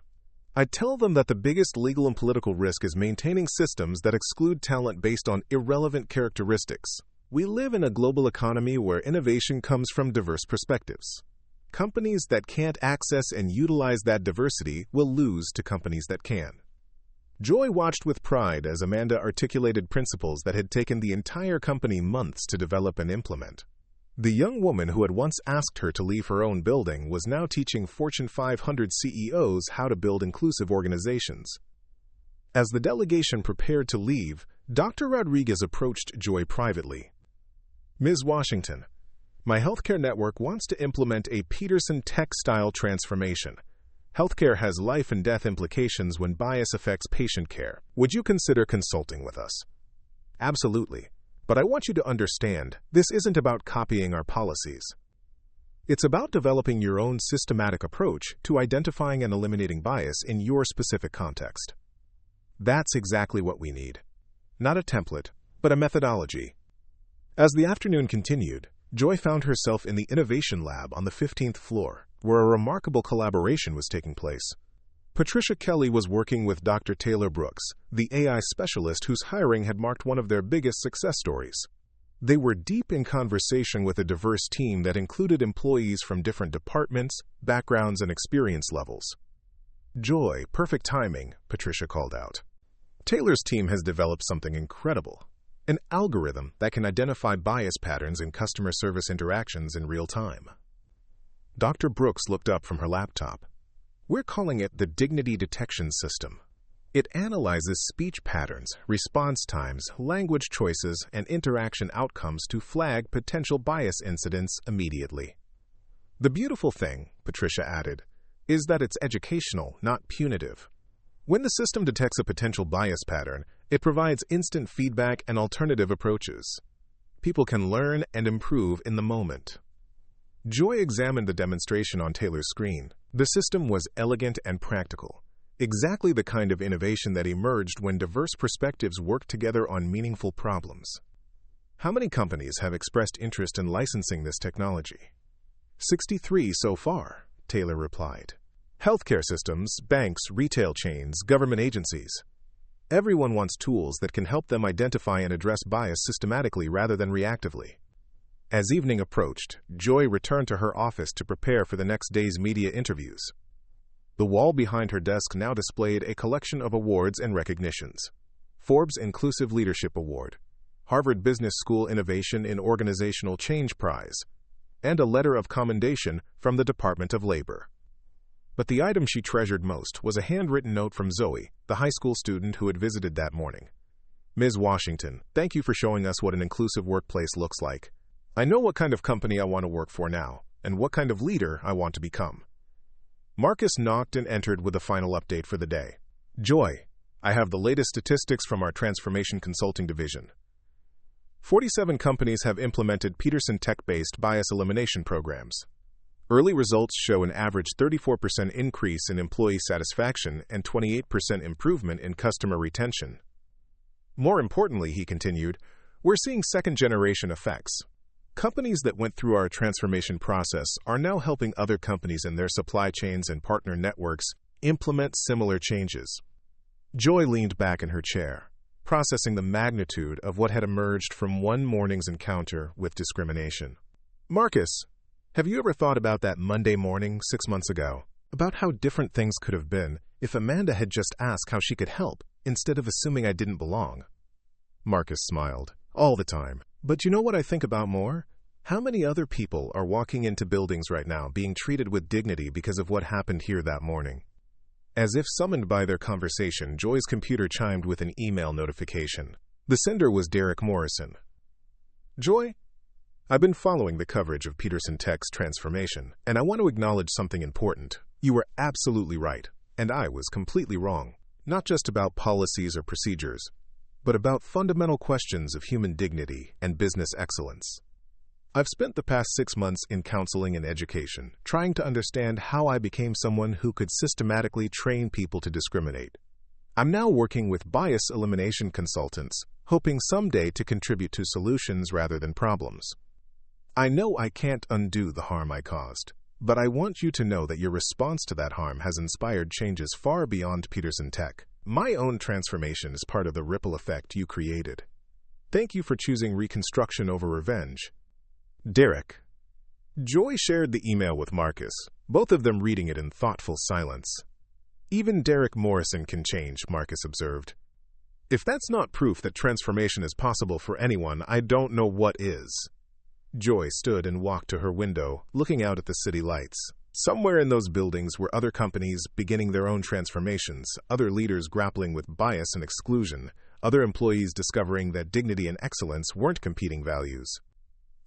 I'd tell them that the biggest legal and political risk is maintaining systems that exclude talent based on irrelevant characteristics. We live in a global economy where innovation comes from diverse perspectives. Companies that can't access and utilize that diversity will lose to companies that can. Joy watched with pride as Amanda articulated principles that had taken the entire company months to develop and implement. The young woman who had once asked her to leave her own building was now teaching Fortune 500 CEOs how to build inclusive organizations. As the delegation prepared to leave, Dr. Rodriguez approached Joy privately. "Ms. Washington, my healthcare network wants to implement a Peterson Tech-style transformation. Healthcare has life and death implications when bias affects patient care. Would you consider consulting with us?" "Absolutely. But I want you to understand, this isn't about copying our policies. It's about developing your own systematic approach to identifying and eliminating bias in your specific context." That's exactly what we need. Not a template, but a methodology. As the afternoon continued, Joy found herself in the innovation lab on the 15th floor, where a remarkable collaboration was taking place. Patricia Kelly was working with Dr. Taylor Brooks, the AI specialist whose hiring had marked one of their biggest success stories. They were deep in conversation with a diverse team that included employees from different departments, backgrounds, and experience levels. "Joy, perfect timing," Patricia called out. "Taylor's team has developed something incredible. An algorithm that can identify bias patterns in customer service interactions in real time." Dr. Brooks looked up from her laptop. "We're calling it the Dignity Detection System. It analyzes speech patterns, response times, language choices, and interaction outcomes to flag potential bias incidents immediately." "The beautiful thing," Patricia added, "is that it's educational, not punitive. When the system detects a potential bias pattern, it provides instant feedback and alternative approaches. People can learn and improve in the moment." Joy examined the demonstration on Taylor's screen. The system was elegant and practical, exactly the kind of innovation that emerged when diverse perspectives worked together on meaningful problems. "How many companies have expressed interest in licensing this technology?" 63 so far, Taylor replied. "Healthcare systems, banks, retail chains, government agencies. Everyone wants tools that can help them identify and address bias systematically rather than reactively." As evening approached, Joy returned to her office to prepare for the next day's media interviews. The wall behind her desk now displayed a collection of awards and recognitions. Forbes Inclusive Leadership Award, Harvard Business School Innovation in Organizational Change Prize, and a letter of commendation from the Department of Labor. But the item she treasured most was a handwritten note from Zoe, the high school student who had visited that morning. "Ms. Washington, thank you for showing us what an inclusive workplace looks like. I know what kind of company I want to work for now, and what kind of leader I want to become." Marcus knocked and entered with a final update for the day. "Joy, I have the latest statistics from our Transformation Consulting Division. 47 companies have implemented Peterson Tech-based bias elimination programs. Early results show an average 34% increase in employee satisfaction and 28% improvement in customer retention. More importantly," he continued, "we're seeing second-generation effects. Companies that went through our transformation process are now helping other companies in their supply chains and partner networks implement similar changes." Joy leaned back in her chair, processing the magnitude of what had emerged from one morning's encounter with discrimination. "Marcus, have you ever thought about that Monday morning 6 months ago? About how different things could have been if Amanda had just asked how she could help instead of assuming I didn't belong?" Marcus smiled. "All the time. But you know what I think about more? How many other people are walking into buildings right now being treated with dignity because of what happened here that morning?" As if summoned by their conversation, Joy's computer chimed with an email notification. The sender was Derek Morrison. "Joy, I've been following the coverage of Peterson Tech's transformation, and I want to acknowledge something important. You were absolutely right, and I was completely wrong. Not just about policies or procedures, but about fundamental questions of human dignity and business excellence. I've spent the past 6 months in counseling and education, trying to understand how I became someone who could systematically train people to discriminate. I'm now working with bias elimination consultants, hoping someday to contribute to solutions rather than problems. I know I can't undo the harm I caused, But I want you to know that your response to that harm has inspired changes far beyond Peterson Tech. My own transformation is part of the ripple effect you created. Thank you for choosing reconstruction over revenge. Derek. Joy shared the email with Marcus, both of them reading it in thoughtful silence. Even Derek Morrison can change, Marcus observed. If that's not proof that transformation is possible for anyone, I don't know what is. Joy stood and walked to her window, looking out at the city lights. Somewhere in those buildings were other companies beginning their own transformations, other leaders grappling with bias and exclusion, other employees discovering that dignity and excellence weren't competing values.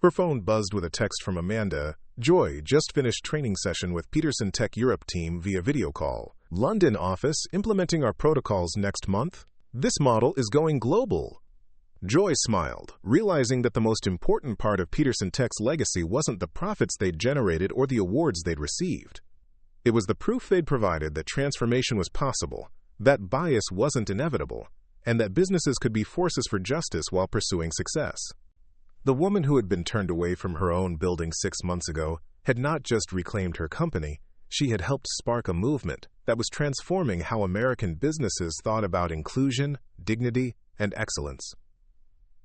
Her phone buzzed with a text from Amanda. Joy just finished training session with Peterson Tech Europe team via video call. London office implementing our protocols next month. This model is going global. Joy smiled, realizing that the most important part of Peterson Tech's legacy wasn't the profits they'd generated or the awards they'd received. It was the proof they'd provided that transformation was possible, that bias wasn't inevitable, and that businesses could be forces for justice while pursuing success. The woman who had been turned away from her own building 6 months ago had not just reclaimed her company, she had helped spark a movement that was transforming how American businesses thought about inclusion, dignity, and excellence.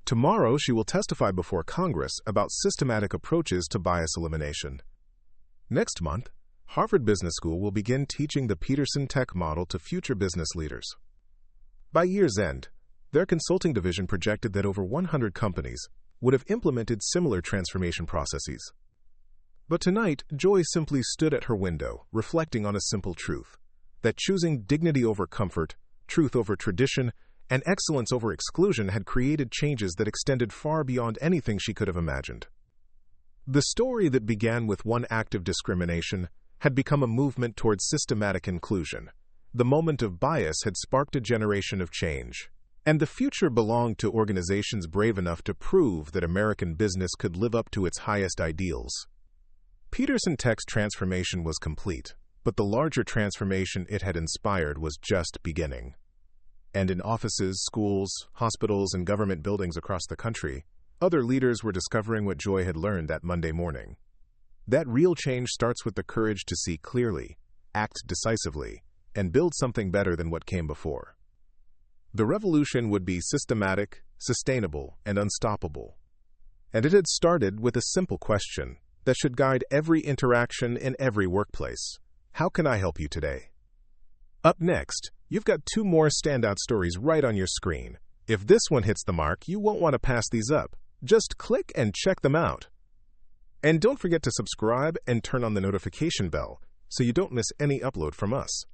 Tomorrow, she will testify before Congress about systematic approaches to bias elimination. Next month, Harvard Business School will begin teaching the Peterson Tech model to future business leaders. By year's end, their consulting division projected that over 100 companies would have implemented similar transformation processes. But tonight, Joy simply stood at her window, reflecting on a simple truth, that choosing dignity over comfort, truth over tradition, and excellence over exclusion had created changes that extended far beyond anything she could have imagined. The story that began with one act of discrimination had become a movement towards systematic inclusion. The moment of bias had sparked a generation of change, and the future belonged to organizations brave enough to prove that American business could live up to its highest ideals. Peterson Tech's transformation was complete, but the larger transformation it had inspired was just beginning. And in offices, schools, hospitals, and government buildings across the country, other leaders were discovering what Joy had learned that Monday morning. That real change starts with the courage to see clearly, act decisively, and build something better than what came before. The revolution would be systematic, sustainable, and unstoppable. And it had started with a simple question that should guide every interaction in every workplace. How can I help you today? Up next, you've got 2 more standout stories right on your screen. If this one hits the mark, you won't want to pass these up. Just click and check them out. And don't forget to subscribe and turn on the notification bell so you don't miss any upload from us.